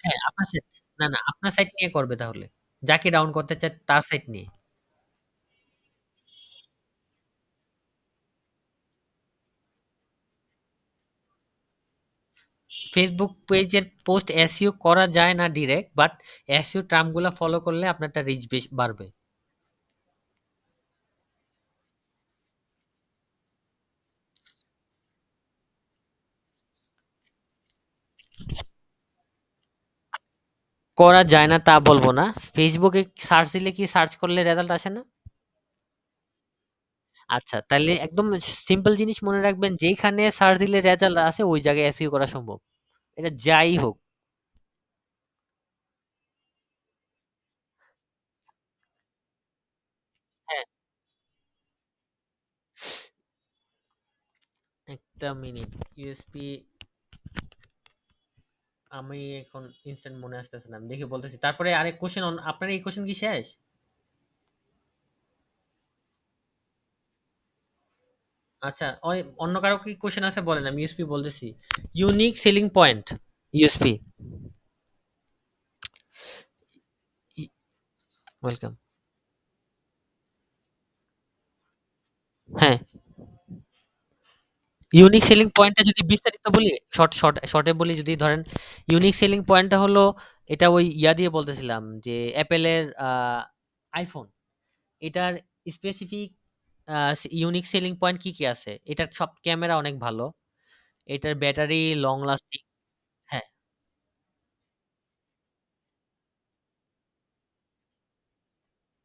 হ্যাঁ, আপনার সাইট, না, না, আপনার সাইট নিয়ে করবে তাহলে। যাকে ডাউন করতে চায় তার সাইট নিয়ে। ফেসবুক পেজের পোস্ট এসইও করা যায় না ডিরেক্ট, বাট এসইও টার্ম গুলা ফলো করলে আপনারটা রিচ বাড়বে। করা যায় না তা বলব না। ফেসবুকে সার্চ দিলে কি সার্চ করলে রেজাল্ট আসে না? আচ্ছা, তাইলে একদম সিম্পল জিনিস মনে রাখবেন, যেইখানে সার্চ দিলে রেজাল্ট আসে ওই জায়গায় এসইও করা সম্ভব। এটা যাই হোক। হ্যাঁ, একটা মিনিট। ইউএসপি আমি এখন ইনস্ট্যান্ট মনে আসতেছে না। আমি দেখে বলতেছি। তারপরে আরেক কোশ্চেন, আপনার এই কোশ্চেন কি শেষ? আচ্ছা, অন্য কারো কি কোশ্চেন আছে বলেন, আমি ইউএসপি বলতেছি। Unique selling point, USP. Welcome. হ্যাঁ, ইউনিক সেলিং পয়েন্টটা যদি বিস্তারিত বলি, শর্টে বলি, যদি ধরেন ইউনিক সেলিং পয়েন্টটা হলো, এটা ওই ইয়া দিয়ে বলতেছিলাম যে অ্যাপেলের আইফোন, এটার স্পেসিফিক ইউনিক সেলিং পয়েন্ট কি কি আছে। এটার সব ক্যামেরা অনেক ভালো, এটার ব্যাটারি লং লাস্টিং। হ্যাঁ,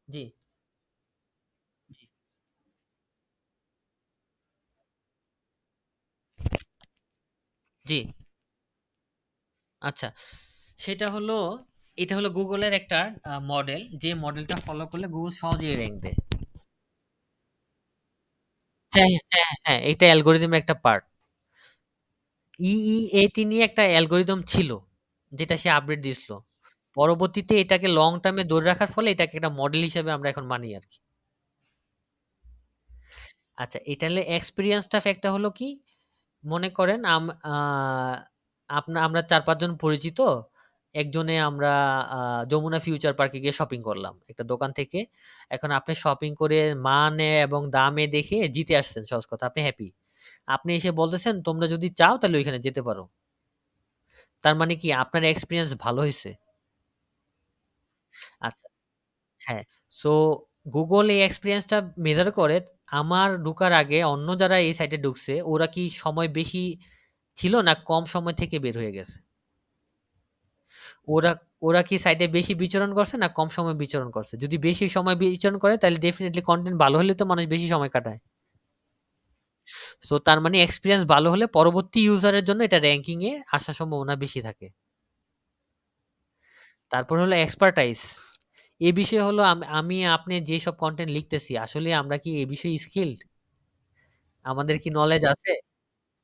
জি, জি, জি। আচ্ছা, সেটা হলো, এটা হলো গুগলের একটা মডেল, যে মডেলটা ফলো করলে গুগল সহজেই র্যাঙ্ক দেয়। হ্যাঁ, হ্যাঁ, হ্যাঁ, হ্যাঁ, এটা অ্যালগরিদমের একটা পার্ট। EE80 নিয়ে একটা অ্যালগরিদম ছিল, যেটা সে আপডেট দিছিল। পরবর্তীতে এটাকে লং টার্মে ধরে রাখার ফলে এটাকে একটা মডেল হিসেবে আমরা এখন মানি আরকি। আচ্ছা, এটা হলে এক্সপেরিয়েন্সটা ফ্যাক্টটা হলো কি? মনে করেন আমরা ৪-৫ জন পরিচিত। একজনে আমরা আ যমুনা ফিউচার পার্কে গিয়ে শপিং করলাম একটা দোকান থেকে। এখন আপনি শপিং করে মানে এবং দামে দেখে জিতে আসছেন, সহজ কথা। আপনি হ্যাপি। আপনি এসে বলতেছেন, "তোমরা যদি চাও তাহলে ওইখানে যেতে পারো।" তার মানে কি আপনার এক্সপেরিয়েন্স ভালো হইছে। আচ্ছা, হ্যাঁ। সো Google এই এক্সপেরিয়েন্সটা মেজার করে আমার ঢুকার আগে অন্য যারা এই সাইটে ঢুকছে ওরা কি সময় বেশি ছিল না কম সময় থেকে বের হয়ে গেছে। ওরা ওরা কি সাইটে বেশি বিচরণ করছে না কম সময় বিচরণ করছে। যদি বেশি সময় বিচরণ করে তাহলে ডেফিনিটলি কনটেন্ট ভালো হলে তো মানুষ বেশি সময় কাটায়। সো তার মানে এক্সপেরিয়েন্স ভালো হলে পরবর্তী ইউজারের জন্য এটা র‍্যাংকিং এ আসার সম্ভাবনা বেশি থাকে। তারপর হলো এক্সপার্টাইজ। এ বিষয়ে হলো আমি আপনি যেসব কনটেন্ট লিখতেছি আসলে আমরা কি এ বিষয়ে স্কিলড? আমাদের কি নলেজ আছে?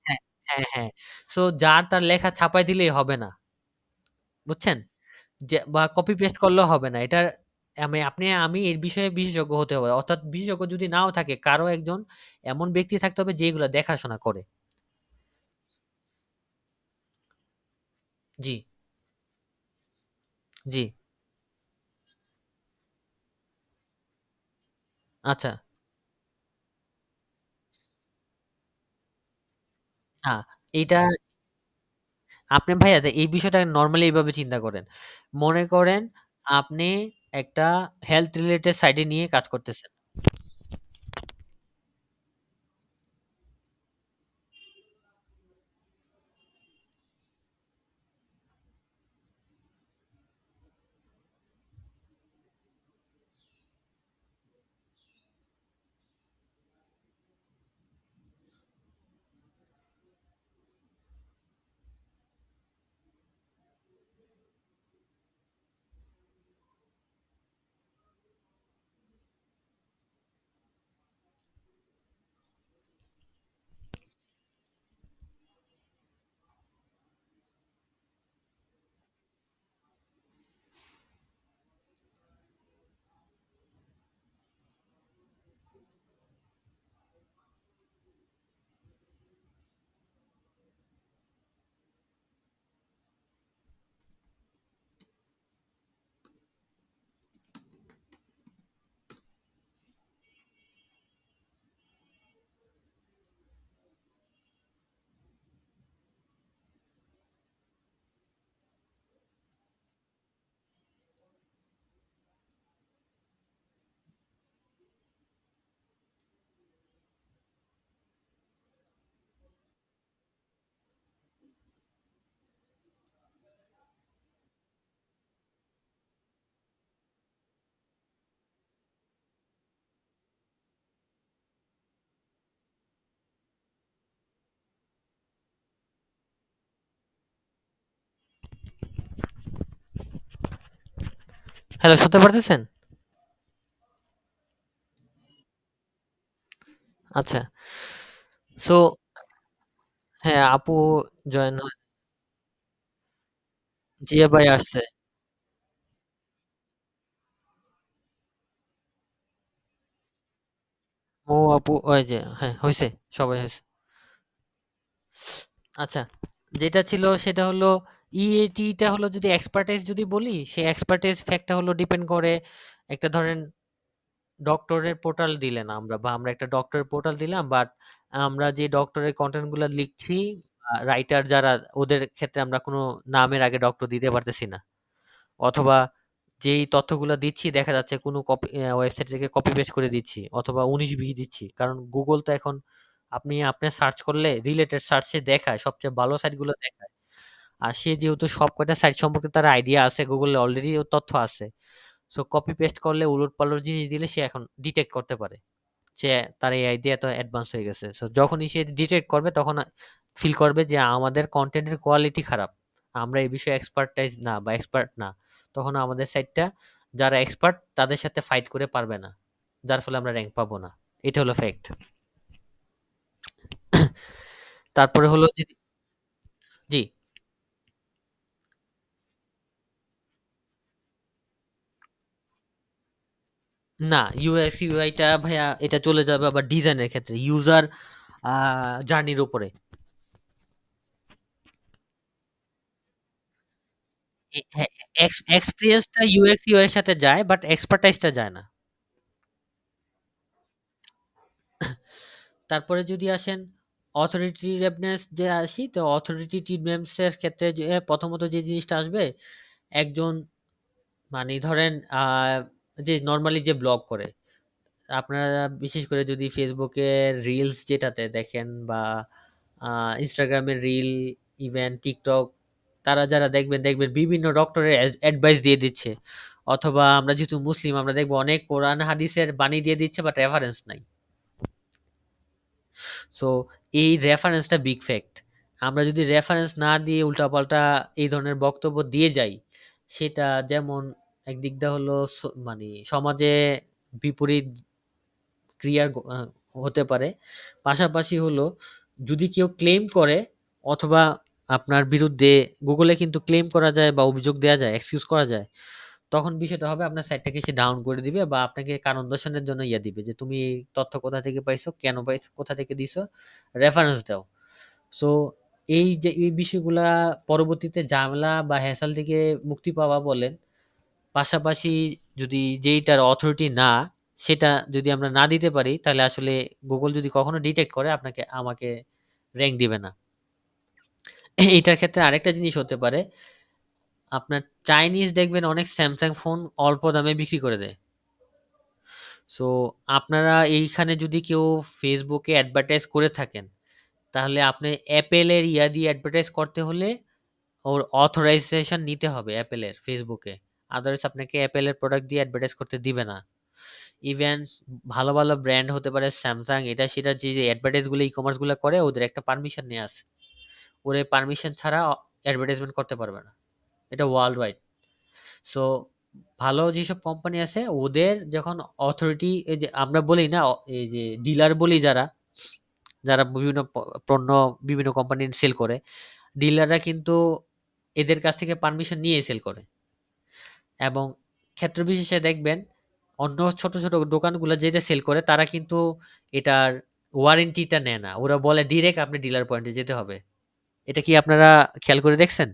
হ্যাঁ, হ্যাঁ, হ্যাঁ। সো যার তার লেখা ছাপায় দিলেই হবে না। বুঝছেন? যে বা কপি পেস্ট করলেও হবে না। এটার আমি এর বিষয়ে বিশেষজ্ঞ হতে হবে। অর্থাৎ বিশেষজ্ঞ যদি নাও থাকে, কারো একজন এমন ব্যক্তি থাকতে হবে যে এগুলা দেখাশোনা করে। জি, জি। আচ্ছা। না, এইটা আপনি ভাইয়া এই বিষয়টা নরমালি এভাবে চিন্তা করেন। মনে করেন আপনি একটা হেলথ রিলেটেড সাইট এ নিয়ে কাজ করতেছেন। হ্যালো, শুনতে পারতেছেন? আচ্ছা। সো হ্যাঁ, আপু জয়েন হয়। জিয়া ভাই আসছে। ও আপু ওই যে হ্যাঁ, হইছে। সবাই হইছে। আচ্ছা, যেটা ছিল সেটা হলো ইএটিটা হলো যদি এক্সপার্টাইজ যদি বলি, সেই এক্সপার্টাইজ ফ্যাক্টটা হলো ডিপেন্ড করে একটা ধরেন ডক্টরের পোর্টাল দিলেন আমরা বা আমরা একটা ডক্টরের পোর্টাল দিলাম বাট আমরা যে ডক্টরের কনটেন্ট গুলা লিখছি রাইটার যারা ওদের ক্ষেত্রে আমরা কোনো নামের আগে ডক্টর দিতে পারতেছি না অথবা যেই তথ্যগুলা দিচ্ছি দেখা যাচ্ছে কোনো কপি ওয়েবসাইট থেকে কপি পেস্ট করে দিচ্ছি অথবা 19-20 দিচ্ছি কারণ গুগল তো এখন আপনি সার্চ করলে রিলেটেড সার্চে দেখায় সবচেয়ে ভালো সাইটগুলো দেখায় আর সে যেহেতু সব কয়টা সাইট সম্পর্কে তার আইডিয়া আছে গুগলে অলরেডি তথ্য আছে সো কপি পেস্ট করলে উলটপালট জিনিস দিলে সে এখন ডিটেক্ট করতে পারে যে তার এই আইডিয়া এত অ্যাডভান্স হয়ে গেছে সো যখনই সে ডিটেক্ট করবে তখন ফিল করবে যে আমাদের কন্টেন্টের কোয়ালিটি খারাপ আমরা এই বিষয়ে এক্সপার্টাইজ না বা এক্সপার্ট না তখন আমাদের সাইটটা যারা এক্সপার্ট তাদের সাথে ফাইট করে পারবে না যার ফলে আমরা র্যাঙ্ক পাবো না এটা হলো ফ্যাক্ট তারপরে হলো যে জি না ইউএক্স ইউআইটা ভাইয়া এটা চলে যাবে আবার ডিজাইনের ক্ষেত্রে ইউজার জার্নির উপরে হ্যাঁ এক্সপিরিয়েন্সটা ইউএক্স ইউআই এর সাথে যায় বাট এক্সপার্টাইজটা যায় না তারপরে যদি আসেন অথরিটেটিভনেস যে আসি তো অথরিটেটিভনেস এর ক্ষেত্রে যে প্রথমত যে জিনিসটা আসবে একজন মানে ধরেন যে নর্মালি যে ব্লগ করে আপনারা বিশেষ করে যদি ফেসবুকের রিলস যেটাতে দেখেন বা ইনস্টাগ্রামের রিল ইভেন টিকটক তারা যারা দেখবেন বিভিন্ন ডক্টরের অ্যাডভাইস দিয়ে দিচ্ছে অথবা আমরা যেহেতু মুসলিম আমরা দেখবো অনেক কোরআন হাদিসের বাণী দিয়ে দিচ্ছে বাট রেফারেন্স নাই সো এই রেফারেন্সটা বিগ ফ্যাক্ট আমরা যদি রেফারেন্স না দিয়ে উল্টাপাল্টা এই ধরনের বক্তব্য দিয়ে যাই সেটা যেমন একদিক দিয়ে হলো মানে সমাজে বিপরীত ক্রিয়ার হতে পারে পাশাপাশি হলো যদি কেউ ক্লেম করে অথবা আপনার বিরুদ্ধে গুগলে কিন্তু ক্লেম করা যায় বা অভিযোগ দেওয়া যায় এক্সকিউজ করা যায় তখন বিষয়টা হবে আপনার সাইটটাকে সে ডাউন করে দিবে বা আপনাকে কারণ দর্শানোর জন্য ইয়ে দিবে যে তুমি এই তথ্য কোথা থেকে পাইছো কেন পাইছো কোথা থেকে দিছো রেফারেন্স দাও সো এই যে এই বিষয়গুলা পরবর্তীতে ঝামেলা বা হ্যাসেল থেকে মুক্তি পাওয়া বলেন পাশাপাশি যদি যেইটার অথরিটি না সেটা যদি আমরা না দিতে পারি তাহলে আসলে গুগল যদি কখনো ডিটেক্ট করে আপনাকে আমাকে র‍্যাংক দিবে না এইটার ক্ষেত্রে আরেকটা জিনিস হতে পারে আপনার চাইনিজ দেখবেন অনেক স্যামসাং ফোন অল্প দামে বিক্রি করে দেয় সো আপনারা এইখানে যদি কেউ ফেসবুকে অ্যাডভার্টাইজ করে থাকেন তাহলে আপনি অ্যাপেলের ইয়া দিয়ে অ্যাডভার্টাইজ করতে হলে ওর অথরাইজেশন নিতে হবে অ্যাপেলের ফেসবুকে আদারওয়াইজ আপনাকে অ্যাপেলের প্রোডাক্ট দিয়ে অ্যাডভার্টাইজ করতে দিবে না ইভেন ভালো ভালো ব্র্যান্ড হতে পারে স্যামসাং এটা সেটা যে অ্যাডভার্টাইজ গুলো ই কমার্স গুলো করে ওদের একটা পারমিশন নিয়ে আসে ওরে পারমিশন ছাড়া অ্যাডভার্টাইজমেন্ট করতে পারবে না এটা ওয়ার্ল্ড ওয়াইড সো ভালো যেসব কোম্পানি আছে ওদের যখন অথরিটি এই যে আমরা বলি না এই যে ডিলার বলি যারা যারা বিভিন্ন পণ্য বিভিন্ন কোম্পানি সেল করে ডিলাররা কিন্তু এদের কাছ থেকে পারমিশন নিয়ে সেল করে এবং ক্ষেত্র বিশেষে দেখবেন অন্য ছোট ছোট দোকানগুলো যেটা সেল করে তারা কিন্তু এটার ওয়ারেন্টিটা নেয় না ওরা বলে ডিরেক্ট আপনি ডিলার পয়েন্টে যেতে হবে এটা কি আপনারা খেয়াল করে দেখছেন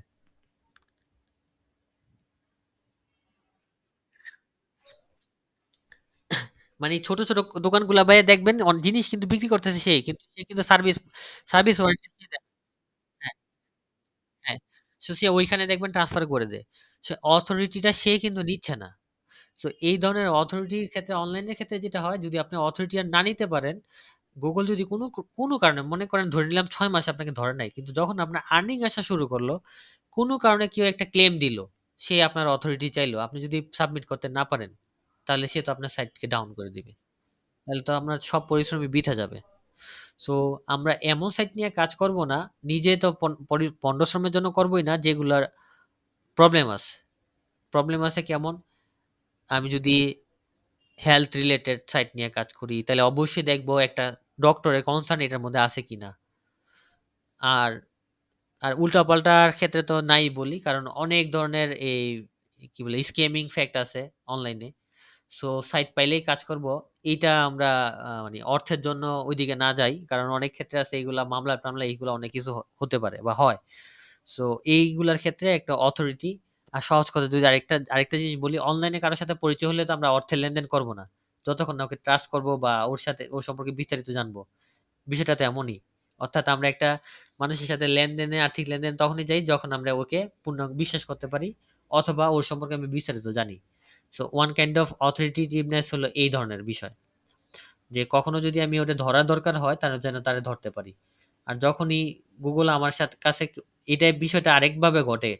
মানে ছোট ছোট দোকানগুলা ভাই দেখবেন জিনিস কিন্তু বিক্রি করতেছে সেই কিন্তু সে কিন্তু সার্ভিস সার্ভিস ওয়ারেন্টি দিয়ে দেয় হ্যাঁ হ্যাঁ সো সে ওইখানে দেখবেন ট্রান্সফার করে দেয় সে অথরিটিটা সে কিন্তু নিচ্ছে না সো এই ধরনের অথরিটির ক্ষেত্রে অনলাইনের ক্ষেত্রে যেটা হয় যদি আপনি অথরিটি আর না নিতে পারেন গুগল যদি কোনো কারণে মনে করেন ধরে নিলাম 6 মাস আপনাকে ধরে নাই কিন্তু যখন আপনার আর্নিং আসা শুরু করলো কোনো কারণে কেউ একটা ক্লেম দিল সে আপনার অথরিটি চাইলো আপনি যদি সাবমিট করতে না পারেন তাহলে সে তো আপনার সাইটকে ডাউন করে দিবে তাহলে তো আপনার সব পরিশ্রমই বৃথা যাবে সো আমরা এমন সাইট নিয়ে কাজ করব না নিজে তো পণ্য শ্রমের জন্য করবোই না যেগুলার প্রবলেম আছে প্রবলেম আছে কেমন আমি যদি হেলথ রিলেটেড সাইট নিয়ে কাজ করি, তাহলে অবশ্যই দেখবো একটা ডক্টরের কনসার্ন এটার মধ্যে আছে কিনা। আর আর উল্টাপাল্টার ক্ষেত্রে তো নাই বলি। কারণ অনেক ধরনের এই কি বলে স্ক্যামিং ফ্যাক্ট আছে অনলাইনে। সো সাইট পাইলেই কাজ করব। এইটা আমরা মানে অর্থের জন্য ওইদিকে না যাই। কারণ অনেক ক্ষেত্রে আছে এইগুলা মামলা-টামলা এইগুলা অনেক কিছু হতে পারে বা হয়। সো এইগুলার ক্ষেত্রে একটা অথরিটি আর সহজ কথা যদি আরেকটা জিনিস বলি, অনলাইনে কারো সাথে পরিচয় হলে তো আমরা অর্থের লেনদেন করব না। যতক্ষণ না ওকে ট্রাস্ট করব বা ওর সম্পর্কে বিস্তারিত জানবো। বিষয়টা তো এমনই। অর্থাৎ আমরা একটা মানুষের সাথে লেনদেনে আর্থিক লেনদেন তখনই যাই যখন আমরা ওকে পূর্ণ বিশ্বাস করতে পারি অথবা ওর সম্পর্কে আমি বিস্তারিত জানি। সো ওয়ান কাইন্ড অফ অথরিটেটিভনেস হলো এই ধরনের বিষয়। যে কখনো যদি আমি ওটা ধরার দরকার হয় তাহলে যেন তারে ধরতে পারি। আর যখনই Google আমার কাছে এটা বিষয়টা আরেকভাবে ঘটে।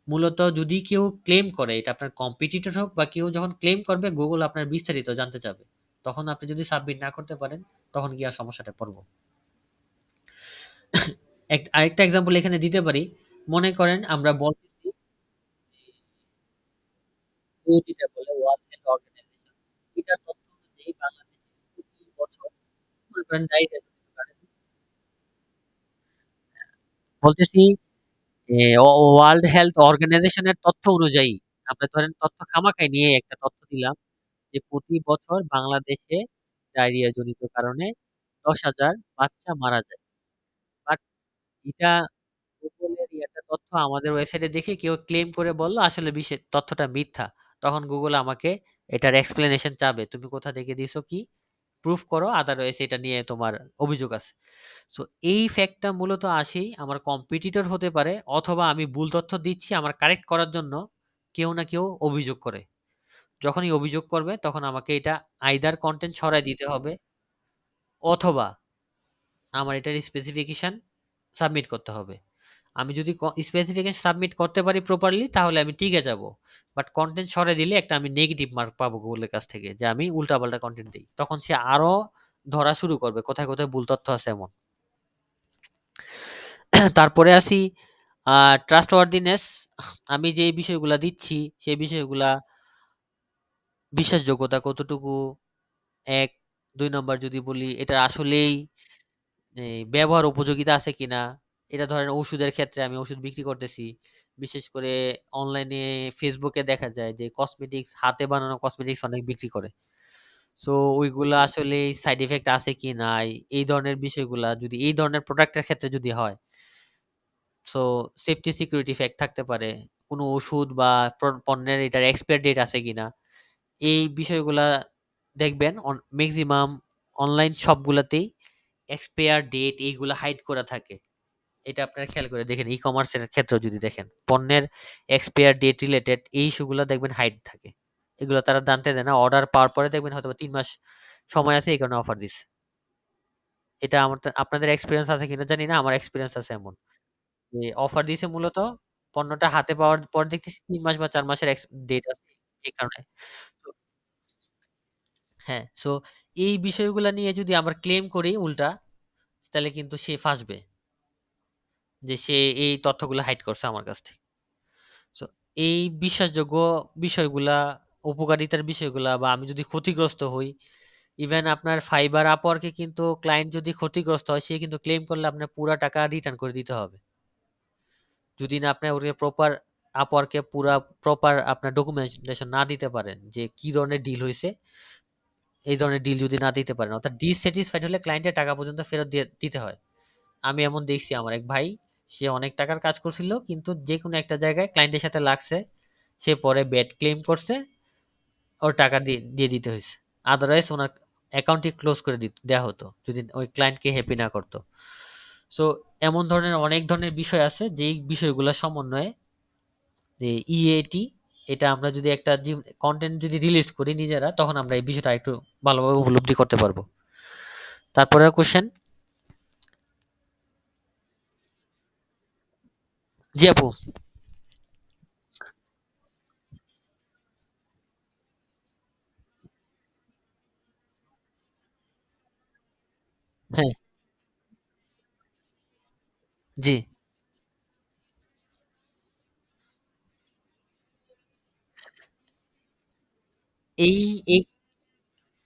মূলত যদি কেউ ক্লেম করে এটা আপনার কম্পিটিটর হোক বা কেউ যখন ক্লেম করবে Google আপনার বিস্তারিত জানতে চাবে। তখন আপনি যদি সাবমিট না করতে পারেন তখন গিয়ে সমস্যাটায় পড়ব। আরেকটা এক্সাম্পল এখানে দিতে পারি। মনে করেন আমরা বলতেছি WHO যেটা বলে ওয়ার্ল্ড হেলথ অর্গানাইজেশন এটার তথ্য অনুযায়ী বাংলাদেশে প্রতি বছর মনে করেন ডায়রিয়া জনিত কারণে বলতেছি ওয়ার্ল্ড হেলথ অর্গানাইজেশনের তথ্য অনুযায়ী আমরা ধরেন তথ্য খামাখাই নিয়ে একটা তথ্য দিলাম যে প্রতি বছর বাংলাদেশে ডায়রিয়া জনিত কারণে ১০,০০০ বাচ্চা মারা যায়। বাট এটা গুগলের একটা তথ্য আমাদের ওয়েবসাইটে দেখে কেউ ক্লেম করে বলল আসলে তথ্যটা মিথ্যা। তখন গুগল আমাকে এটার এক্সপ্লেনেশন চাবে। তুমি কোথা থেকে দিছো কি? প্রুফ করো আদারওয়াইজ এটা নিয়ে তোমার অভিযোগ আছে। সো এই ফ্যাক্টটা মূলত আসেই আমার কম্পিটিটর হতে পারে অথবা আমি ভুল তথ্য দিচ্ছি আমার কারেক্ট করার জন্য কেউ না কেউ অভিযোগ করে। যখনই অভিযোগ করবে তখন আমাকে এটা আইদার কনটেন্ট সরায় দিতে হবে অথবা আমার এটার স্পেসিফিকেশন সাবমিট করতে হবে। আমি যদি স্পেসিফিকেশন সাবমিট করতে পারি প্রপারলি তাহলে আমি টিকে যাব। বাট কনটেন্ট সরাই দিলে একটা আমি নেগেটিভ মার্ক পাবো গুগলের কাছ থেকে যে আমি উল্টাপাল্টা কনটেন্ট দিই। তখন সে আরো ধরা শুরু করবে কোথায় কোথায় ভুল তথ্য আছে এমন। তারপরে আসি ট্রাস্টওয়ার্দিনেস। আমি যে বিষয়গুলা দিচ্ছি সেই বিষয়গুলা বিশ্বাসযোগ্যতা কতটুকু, ১, ২ নাম্বার যদি বলি এটা আসলেই ব্যবহার উপযোগিতা আছে কিনা। এটা ধরেন ওষুধের ক্ষেত্রে আমি ওষুধ বিক্রি করতেছি। বিশেষ করে অনলাইনে ফেসবুকে দেখা যায় যে কসমেটিক্স হাতে বানানো কসমেটিক্স অনেক বিক্রি করে। সো ওইগুলা আসলে সাইড ইফেক্ট আছে কি নাই এই ধরনের বিষয়গুলা যদি এই ধরনের প্রোডাক্টের ক্ষেত্রে যদি হয়, সো সেফটি সিকিউরিটি ফ্যাক্ট থাকতে পারে। কোন ওষুধ বা পণ্যের এটার এক্সপায়ার ডেট আছে কিনা। এই বিষয়গুলা দেখবেন মেক্সিমাম অনলাইন শপগুলাতেই এক্সপায়ার ডেট এইগুলা হাইড করা থাকে। এটা আপনারা খেয়াল করে দেখেন ই-কমার্সের ক্ষেত্রেও যদি দেখেন পণ্যের এক্সপায়ার ডেট রিলেটেড এই ইস্যুগুলা দেখবেন হাইড থাকে। এগুলো তারা জানতে দেয় না। অর্ডার পাওয়ার পরে দেখবেন হয়তোবা ৩ মাস সময় আছে এই কারণে অফার দিচ্ছে। এটা আপনাদের এক্সপেরিয়েন্স আছে কিনা জানি না। আমার এক্সপেরিয়েন্স আছে এমন। যে অফার দিছে মূলত পণ্যটা হাতে পাওয়ার পর দেখতেছি ৩ মাস বা ৪ মাসের ডেট আছে এই কারণে। তো হ্যাঁ, সো এই বিষয়গুলা নিয়ে যদি আমরা ক্লেম করি উল্টা তাহলে কিন্তু সে ফাঁসবে। যে সে এই তথ্যগুলা হাইড করছে আমার কাছ থেকে। সো এই বিশ্বাসযোগ্য বিষয়গুলা, উপকারিতার বিষয়গুলা বা আমি যদি ক্ষতিগ্রস্ত হই, ইভেন আপনার ফাইবার আপওয়ার্কে কিন্তু ক্লায়েন্ট যদি ক্ষতিগ্রস্ত হয় সে কিন্তু ক্লেম করলে আপনার পুরা টাকা রিটার্ন করে দিতে হবে। যদি না আপনি ওকে আপওয়ার্কে প্রপার আপনার ডকুমেন্টেশন না দিতে পারেন যে কি ধরনের ডিল হইছে, এই ধরনের ডিল যদি না দিতে পারেন অর্থাৎ ডিসস্যাটিসফাইড হলে ক্লায়েন্টের টাকা পর্যন্ত ফেরত দিতে হয়। আমি এমন দেখছি আমার এক ভাই, সে অনেক টাকার কাজ করছিল কিন্তু যেকোনো একটা জায়গায় ক্লায়েন্টের সাথে লাগছে, সে পরে ব্যাড ক্লেম করছে, ওর টাকা দিয়ে দিতে হয়েছে। আদারওয়াইজ ওনার অ্যাকাউন্টটি ক্লোজ করে দেওয়া হতো যদি ওই ক্লায়েন্টকে হ্যাপি না করতো। সো এমন ধরনের অনেক ধরনের বিষয় আছে যেই বিষয়গুলো সমন্বয়ে যে ইএটি এটা আমরা যদি একটা কন্টেন্ট যদি রিলিজ করি নিজেরা তখন আমরা এই বিষয়টা একটু ভালোভাবে উপলব্ধি করতে পারবো। তারপরে কোশ্চেন। জি আপু। হ্যাঁ। জি। এই এই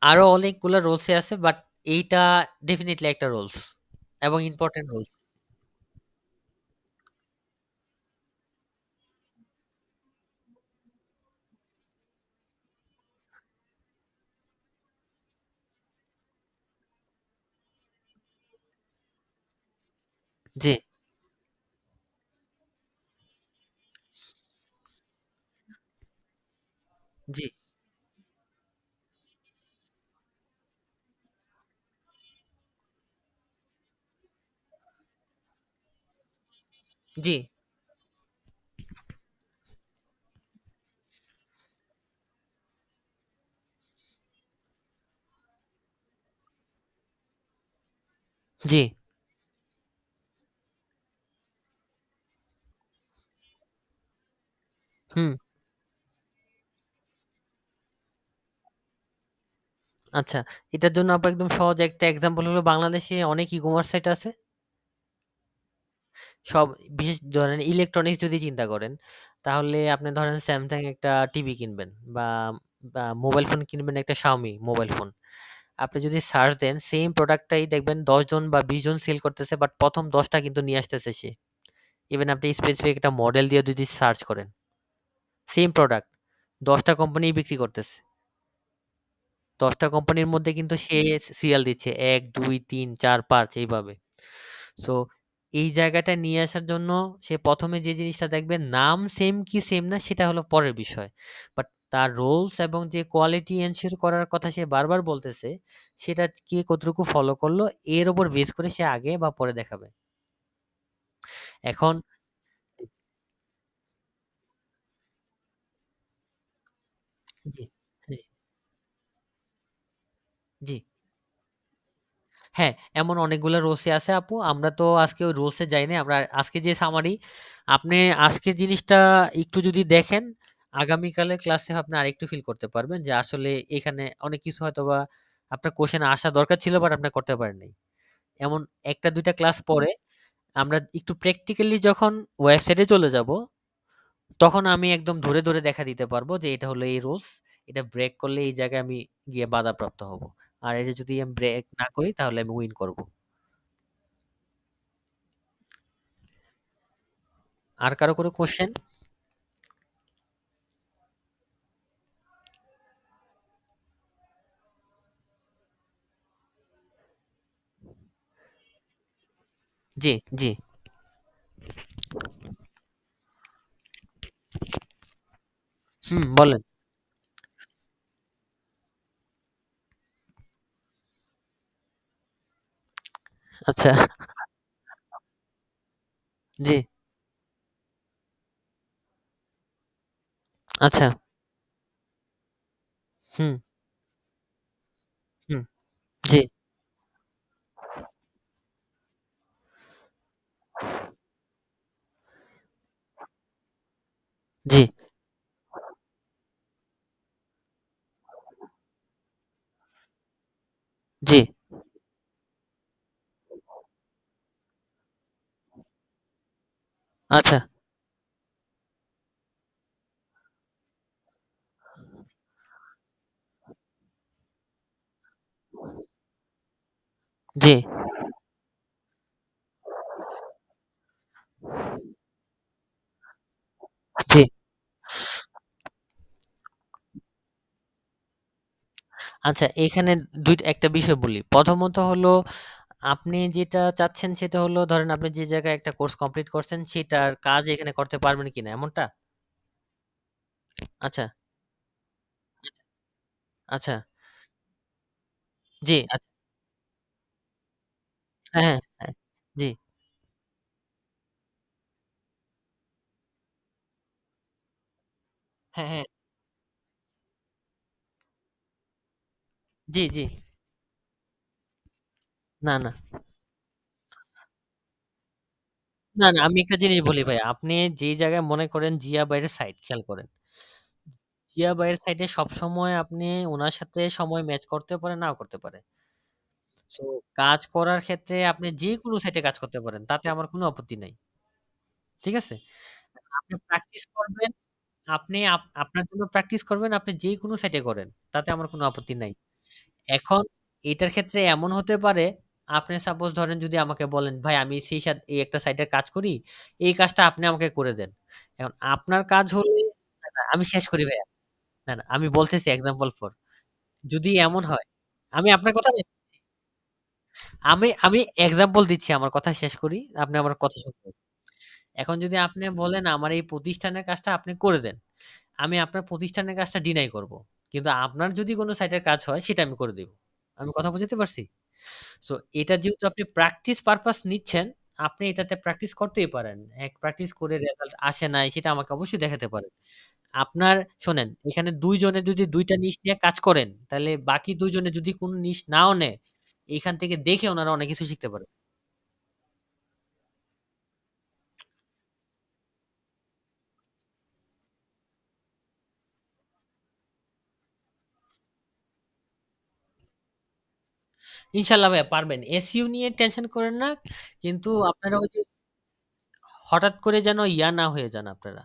আরো অনেকগুলা রুলস এ আছে বাট এইটা ডেফিনিটলি একটা রুলস এবং ইম্পোর্টেন্ট রুলস। জি, জি, জি, জি, হুম, আচ্ছা। এটার জন্য আপা একদম সহজ একটা এক্সাম্পল হলো বাংলাদেশে অনেক ই-কমার্স সাইট আছে। সব বিশেষ ধরেন ইলেকট্রনিক্স যদি চিন্তা করেন, তাহলে আপনি ধরেন Samsung একটা টিভি কিনবেন বা মোবাইল ফোন কিনবেন একটা Xiaomi মোবাইল ফোন। আপনি যদি সার্চ দেন সেইম প্রোডাক্টটাই দেখবেন ১০ জন বা ২০ জন সেল করতেছে বাট ১ম ১০ টা কিন্তু নিয়ে আসতেছে সে। ইভেন আপনি স্পেসিফিক একটা মডেল দিয়ে যদি সার্চ করেন, সেইম প্রোডাক্ট ১০ টা কোম্পানিই বিক্রি করতেছে। ১০ টা কোম্পানির মধ্যে কিন্তু সে সিরিয়াল দিচ্ছে ১, ২, ৩, ৪, ৫ এইভাবে। সো এই জায়গাটা নিয়ে আসার জন্য সে ১ম এ যে জিনিসটা দেখবে নাম সেম কি সেম না সেটা হলো পরের বিষয়। বাট তার রুলস এবং যে কোয়ালিটি এনশিওর করার কথা সে বারবার বলতেছে, সেটা কে কতটুকু ফলো করলো এর উপর বেস করে সে আগে বা পরে দেখাবে। এখন জি, জি, জি। হ্যাঁ, এমন অনেকগুলা রুলসই আছে আপু। আমরা তো আজকে ওই রুলসে যাই নাই। আমরা আজকে যে সামারি, আপনি আজকের জিনিসটা একটু যদি দেখেন, আগামীকালের ক্লাসে আপনি আরেকটু ফিল করতে পারবেন যে আসলে এখানে অনেক কিছু হয়তোবা আপনার কোয়েশ্চেন আসা দরকার ছিল বাট আপনি করতে পারেন নাই। এমন ১ টা ২ টা ক্লাস পরে আমরা একটু প্র্যাকটিক্যালি যখন ওয়েবসাইটে চলে যাব, তখন আমি একদম ধরে, ধরে দেখা দিতে পারবো যে এটা হলো এই রুলস। এটা ব্রেক করলে এই জায়গায় আমি গিয়ে বাধাপ্রাপ্ত হব। আর এই যে যদি আমি ব্রেক না করি তাহলে আমি উইন করব। আর কারো কোনো কোয়েশ্চেন? জি, জি। হুম, বলেন। আচ্ছা, জি, আচ্ছা, হুম, হুম, জি, জি, জি, আচ্ছা, জি, জি। আচ্ছা, এখানে একটা বিষয় বলি। প্রথমত হলো আপনি যেটা চাচ্ছেন সেটা হলো ধরেন আপনি যে জায়গায় একটা কোর্স কমপ্লিট করছেন সেটার কাজ এখানে করতে পারবেন কিনা এমনটা? আচ্ছা, আচ্ছা, জি, আচ্ছা, হ্যাঁ, হ্যাঁ, হ্যাঁ, জি, হ্যাঁ, হ্যাঁ, জি, জি। না, না, না, না, আমি একটা জিনিস বলি ভাই। আপনি যেই জায়গায় মনে করেন জিয়া বাইরের সাইড খেয়াল করেন। জিয়া ভাইয়ের সাইডে সবসময় আপনি উনার সাথে সময় ম্যাচ করতেও পারে, নাও করতে পারে। সো কাজ করার ক্ষেত্রে আপনি যেকোনো সাইটে কাজ করতে পারেন। তাতে আমার কোনো আপত্তি নাই। ঠিক আছে? আপনি প্র্যাকটিস করবেন, আপনি আপনার জন্য প্র্যাকটিস করবেন, আপনি যেকোনো সাইটে করেন। তাতে আমার কোনো আপত্তি নাই। এখন এটার ক্ষেত্রে এমন হতে পারে, আপনি সাপোজ ধরেন যদি আমাকে বলেন, "ভাই আমি এই একটা সাইটের কাজ করি। এই কাজটা আপনি আমাকে করে দেন।" এখন আপনার কাজ হলে না, আমি শেষ করি ভাইয়া। না, আমি বলতেছি এক্সাম্পল ফর যদি এমন হয় আমি আপনার কথা আমি এক্সাম্পল দিচ্ছি আমার কথা শেষ করি। আপনি আমার কথা শুনবেন। এখন যদি আপনি বলেন আমার এই প্রতিষ্ঠানের কাজটা আপনি করে দেন। আমি আপনার প্রতিষ্ঠানের কাজটা ডিনাই করব। কিন্তু আপনার যদি কোন সাইটের কাজ হয় সেটা আমি করে দিব। আমি কথা বুঝাতে পারছি? সো এটা যেহেতু আপনি প্র্যাকটিস পারপাস নিচ্ছেন, আপনি এটাতে প্র্যাকটিস করতেই পারেন। প্র্যাকটিস করে রেজাল্ট আসে নাই সেটা আমাকে অবশ্যই দেখাতে পারেন। আপনার শোনেন এখানে ২ জনে যদি ২ টা নিশ নিয়ে কাজ করেন, তাহলে বাকি ২ জনে যদি কোন নিশ নাও নেয়, এখান থেকে দেখে ওনারা অনেক কিছু শিখতে পারে। ইনশাআল্লাহ ভাইয়া পারবেন। এসইউ নিয়ে টেনশন করেন না। কিন্তু আপনারা ওই যে হঠাৎ করে যেন না হয়ে যান আপনারা।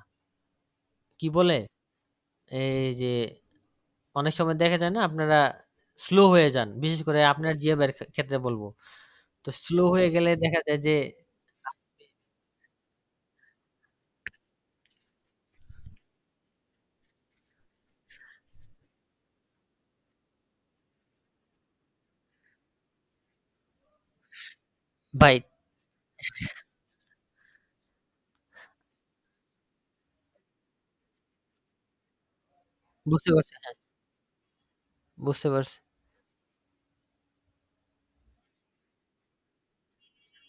কি বলে? এই যে অনেক সময় দেখা যায় না আপনারা স্লো হয়ে যান। বিশেষ করে আপনার জিএবের ক্ষেত্রে বলব। তো স্লো হয়ে গেলে দেখা যায় যে ভাই বুঝতে পারছি। হ্যাঁ, বুঝতে পারছি।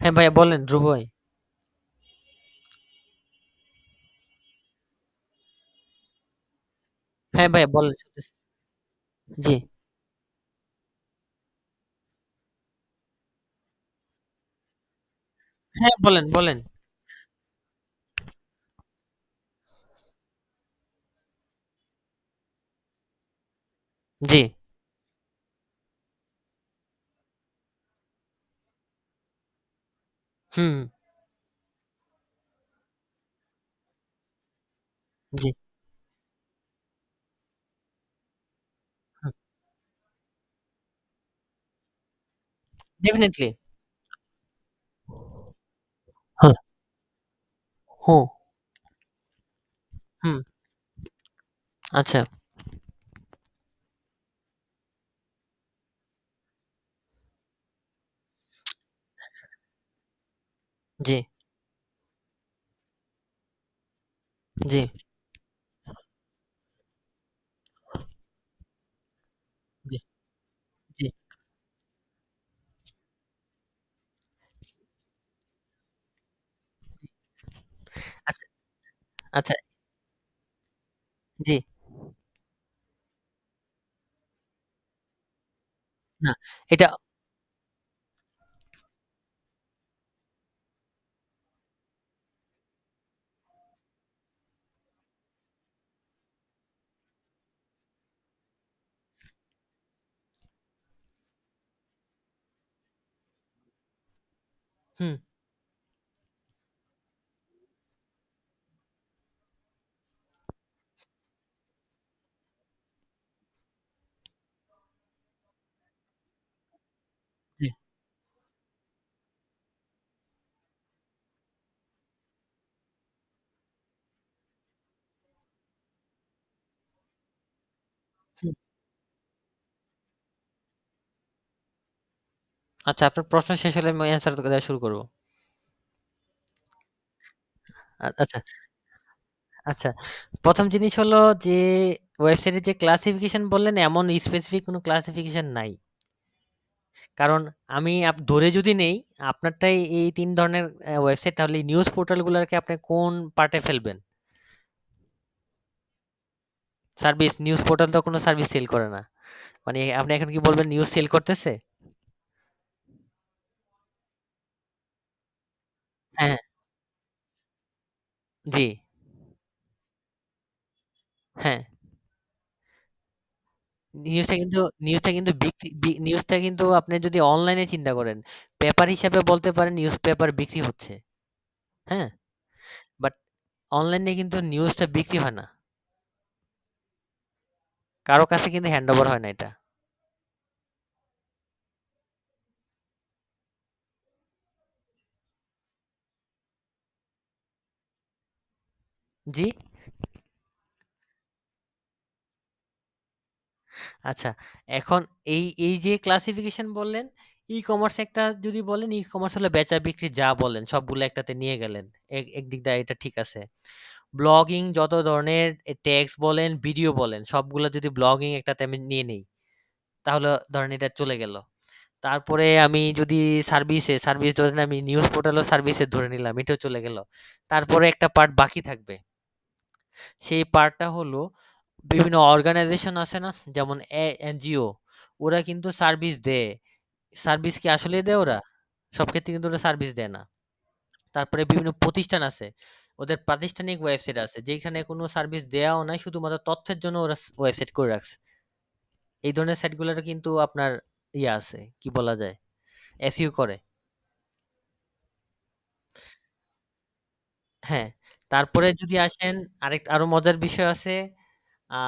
হ্যাঁ, ভাইয়া বলেন ধ্রুব ভাই। হ্যাঁ, ভাইয়া বলেন শুনতেছি। জি। হ্যাঁ, বলেন, বলেন। জি। হুম, জি। হুম, ডেফিনিটলি। হ্যাঁ, হুম, হুম। আচ্ছা, জি, জি, জি, জি। আচ্ছা, আচ্ছা, জি। না, এটা হুম, জি, হুম। আচ্ছা, আপনার প্রশ্ন শেষ হলে আমি অ্যান্সার দেওয়া শুরু করব। আচ্ছা, আচ্ছা। ১ম জিনিস হলো যে ওয়েবসাইটের যে ক্লাসিফিকেশন বললেন এমন স্পেসিফিক কোনো ক্লাসিফিকেশন নাই। কারণ আমি ধরে যদি নেই আপনারটাই এই ৩ ধরনের ওয়েবসাইট তাহলে নিউজ পোর্টাল গুলাকে আপনি কোন পার্টে ফেলবেন? সার্ভিস নিউজ পোর্টাল তো কোনো সার্ভিস সেল করে না। মানে আপনি এখন কি বলবেন নিউজ সেল করতেছে? হ্যাঁ, জি, হ্যাঁ। নিউজটা কিন্তু নিউজটা কিন্তু আপনি যদি অনলাইনে চিন্তা করেন, পেপার হিসাবে বলতে পারেন নিউজ পেপার বিক্রি হচ্ছে। হ্যাঁ? বাট অনলাইনে কিন্তু নিউজটা বিক্রি হয় না। কারো কাছে কিন্তু হ্যান্ডওভার হয় না এটা। জি? আচ্ছা, এখন এই যে ক্লাসিফিকেশন বললেন, ই-কমার্স একটা যদি বলেন, ই-কমার্স হলো বেচা-বিক্রি যা বলেন সবগুলো একটাতে নিয়ে গেলেন। একদিক দিয়ে এটা ঠিক আছে। ব্লগিং যত ধরনের টেক্সট বলেন, ভিডিও বলেন সবগুলো যদি ব্লগিং একটাতে আমি নিয়ে নেই, তাহলে ধরেন এটা চলে গেল। তারপরে আমি যদি সার্ভিস ধরেন আমি নিউজ পোর্টালও সার্ভিসে ধরে নিলাম, এটাও চলে গেল। তারপরে একটা পার্ট বাকি থাকবে। সেই পার্টটা হলো বিভিন্ন অর্গানাইজেশন আছে না? যেমন এনজিও, ওরা কিন্তু সার্ভিস দেয়। সার্ভিস কি আসলেই দেয় ওরা? সব ক্ষেত্রে কিন্তু ওরা সার্ভিস দেয় না। তারপরে বিভিন্ন প্রতিষ্ঠান আছে। ওদের প্রাতিষ্ঠানিক ওয়েবসাইট আছে যেখানে কোনো সার্ভিস দেয়াও নাই, শুধুমাত্র তথ্যের জন্য ওরা ওয়েবসাইট করে রাখছে। এই ধরনের সাইটগুলোর কিন্তু আপনার ইয়ে আছে, কি বলা যায়? এসইও করে। হ্যাঁ, তারপরে যদি আসেন আরো মজার বিষয় আছে। আ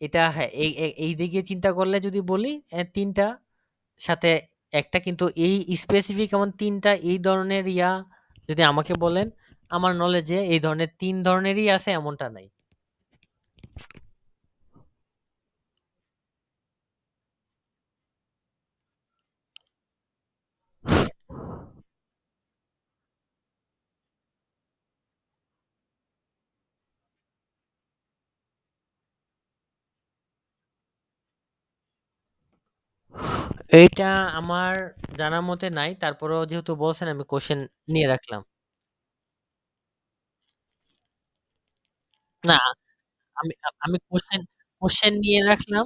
এটা হ্যাঁ, এই দিকে চিন্তা করলে যদি বলি ৩ টা সাথে একটা কিন্তু এই স্পেসিফিক এমন ৩ টা এই ধরনের যদি আমাকে বলেন, আমার নলেজে এই ধরনের ৩ ধরনেরই আছে এমনটা নাই। এইটা আমার জানার মতে নাই। তারপরেও যেহেতু বলছেন আমি কোশ্চেন নিয়ে রাখলাম। না, আমি কোশ্চেন নিয়ে রাখলাম।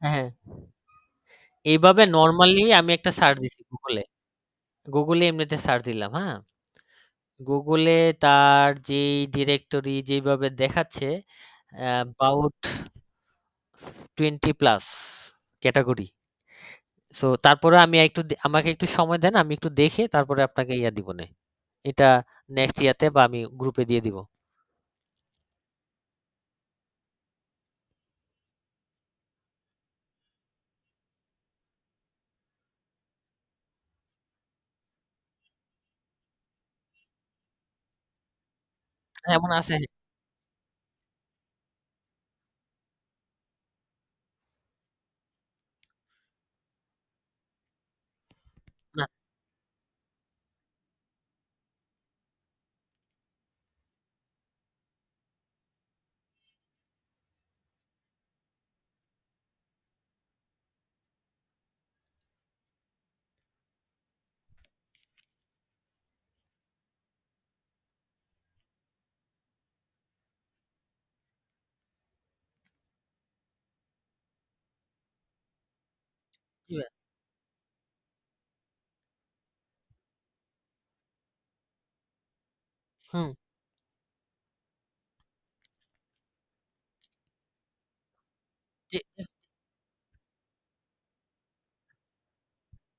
হ্যাঁ, হ্যাঁ। এইভাবে নরমালি আমি একটা সার্চ দিছি গুগলে। গুগলে এমনিতে সার্চ দিলাম, হ্যাঁ? গুগলে তার যেই ডিরেক্টরি যেইভাবে দেখাচ্ছে অ্যাবাউট 20 প্লাস ক্যাটেগরি। সো তারপরে আমি আমাকে একটু সময় দেন। আমি একটু দেখে তারপরে আপনাকে দিবনে। এটা নেক্সট ইয়াতে বা আমি গ্রুপে দিয়ে দিব। হ্যাঁ, এমন আছে। না, জি ভাই। হুম। জি,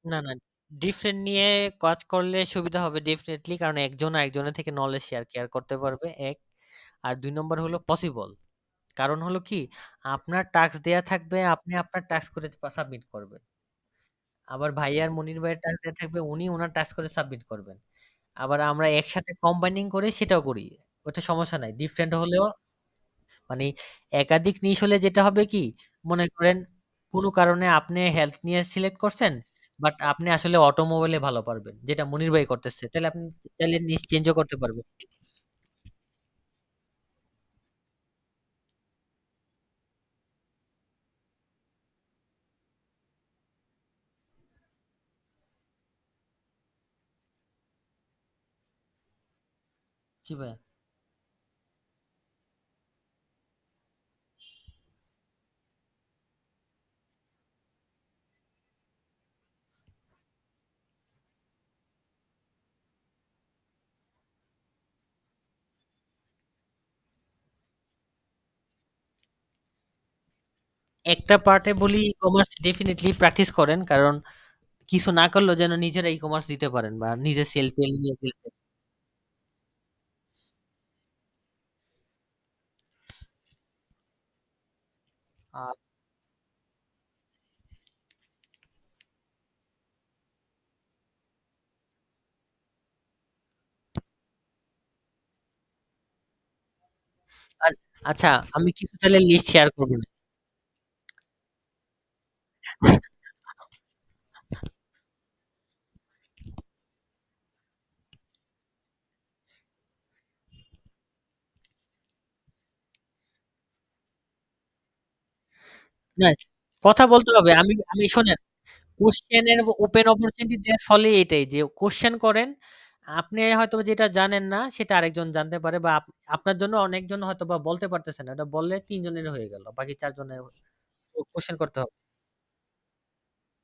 না, না। ডিফারেন্ট নিয়ে কাজ করলে সুবিধা হবে ডেফিনিটলি। কারণ একজন আরেকজনের থেকে নলেজ শেয়ার করতে পারবে ১। আর ২ নম্বর হলো পসিবল। কারণ হলো কি, আপনার টাস্ক দেয়া থাকবে, আপনি আপনার টাস্ক করে সাবমিট করবেন। আবার ভাইয়ার মনির ভাইয়ের টাস্ক দেয়া থাকবে, উনি উনার টাস্ক করে সাবমিট করবেন। আবার আমরা একসাথে কম্বাইনিং করে সেটাও করি। ওটা সমস্যা নাই। ডিফারেন্ট হলেও মানে একাধিক নিশ হলে যেটা হবে কি, মনে করেন কোন কারণে আপনি হেলথ নিয়ে সিলেক্ট করছেন, বাট আপনি আসলে অটোমোবাইলে ভালো পারবেন। যেটা মনির ভাই করতেছে। তাহলে আপনি চাইলে নিশ চেঞ্জও করতে পারবেন। জি ভাইয়া। একটা পার্টে বলি ই-কমার্স ডেফিনিটলি প্র্যাকটিস করেন। কারণ কিছু না করলেও যেন নিজেরা ই-কমার্স দিতে পারেন বা নিজের সেল-টেল নিয়ে আ আ আচ্ছা, আমি কিছু তাহলে লিস্ট শেয়ার করব না। না, কথা বলতে হবে। আমি শোনেন, কোয়েশ্চেন এর ওপেন অপরচুনিটি দেওয়ার ফলে এটাই যে কোয়েশ্চেন করেন। আপনি হয়তোবা যেটা জানেন না সেটা আরেকজন জানতে পারে বা আপনার জন্য অনেকজন হয়তোবা বলতে পারতেছে না। ওটা বললে ৩ জনের হয়ে গেল। বাকি ৪ জনের কোয়েশ্চেন করতে হবে।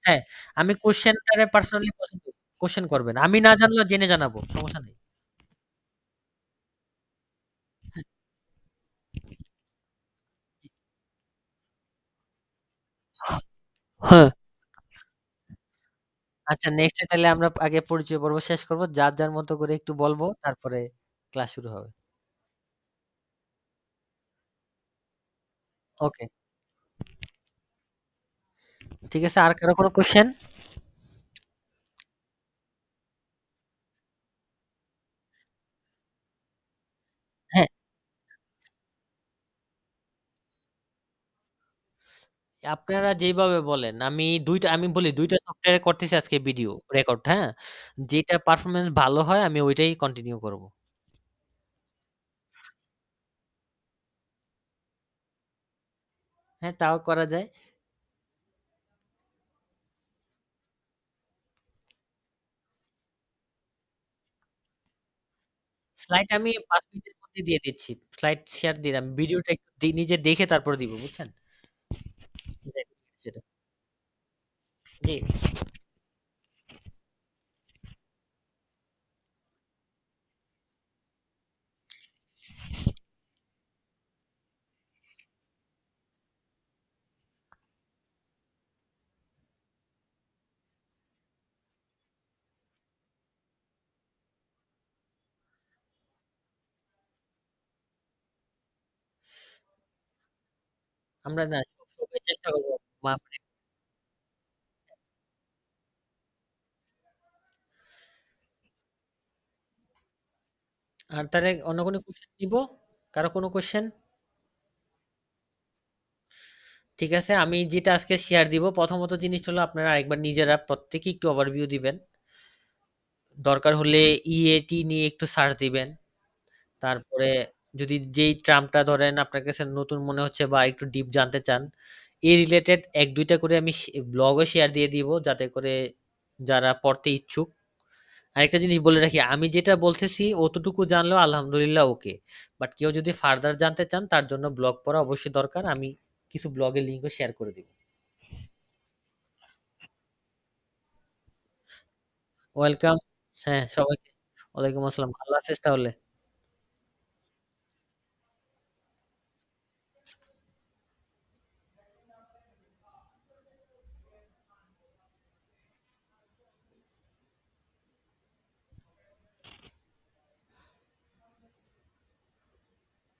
হ্যাঁ, আমি কোয়েশ্চেনটারে পার্সোনালি পছন্দ করি। কোয়েশ্চেন করবেন। আমি না জানলেও জেনে জানাবো। সমস্যা নেই। হ্যাঁ। আচ্ছা, নেক্সট এ তাহলে আমরা আগে পরিচয় পর্ব শেষ করব। যার মতো করে একটু বলবো, তারপরে ক্লাস শুরু হবে। ওকে। ঠিক আছে। আর কারো কোনো কোয়েশ্চেন? হ্যাঁ, আপনারা যেইভাবে বলেন, আমি বলি ২ টা সফটওয়্যারে করতেছি আজকে ভিডিও রেকর্ড, হ্যাঁ? যেটা পারফরম্যান্স ভালো হয় আমি ওইটাই কন্টিনিউ করব। হ্যাঁ, তাও করা যায়। স্লাইড আমি ৫ মিনিটের মধ্যে দিয়ে দিচ্ছি। স্লাইড শেয়ার দিলাম। ভিডিওটা একটু নিজে দেখে তারপর দিব, বুঝছেন? সেটা। জি, আমরা না সবসময় চেষ্টা করব মানে আর তাহলে অন্য কোনো কোয়েশ্চেন নিব? কারো কোনো কোয়েশ্চেন? ঠিক আছে। আমি যেটা আজকে শেয়ার দিব, প্রথমত জিনিসটা হলো আপনারা আরেকবার নিজেরা প্রত্যেকে একটু ওভারভিউ দিবেন। দরকার হলে ইএটি নিয়ে একটু সার্চ দিবেন। তারপরে যদি যেই টার্মটা ধরেন আপনার কাছে নতুন মনে হচ্ছে বা একটু ডিপ জানতে চান, এই রিলেটেড ১-২ টা করে আমি ব্লগও শেয়ার দিয়ে দিব যাতে করে যারা পড়তে ইচ্ছুক। আরেকটা জিনিস বলে রাখি, আমি যেটা বলতেছি অতটুকু জানলেও আলহামদুলিল্লাহ ওকে। বাট কেউ যদি ফার্দার জানতে চান তার জন্য ব্লগ পড়া অবশ্যই দরকার। আমি কিছু ব্লগের লিংকও শেয়ার করে দিব। ওয়েলকাম। হ্যাঁ, সবাইকে ওয়ালাইকুম আসসালাম। আল্লাহ হাফেজ তাহলে।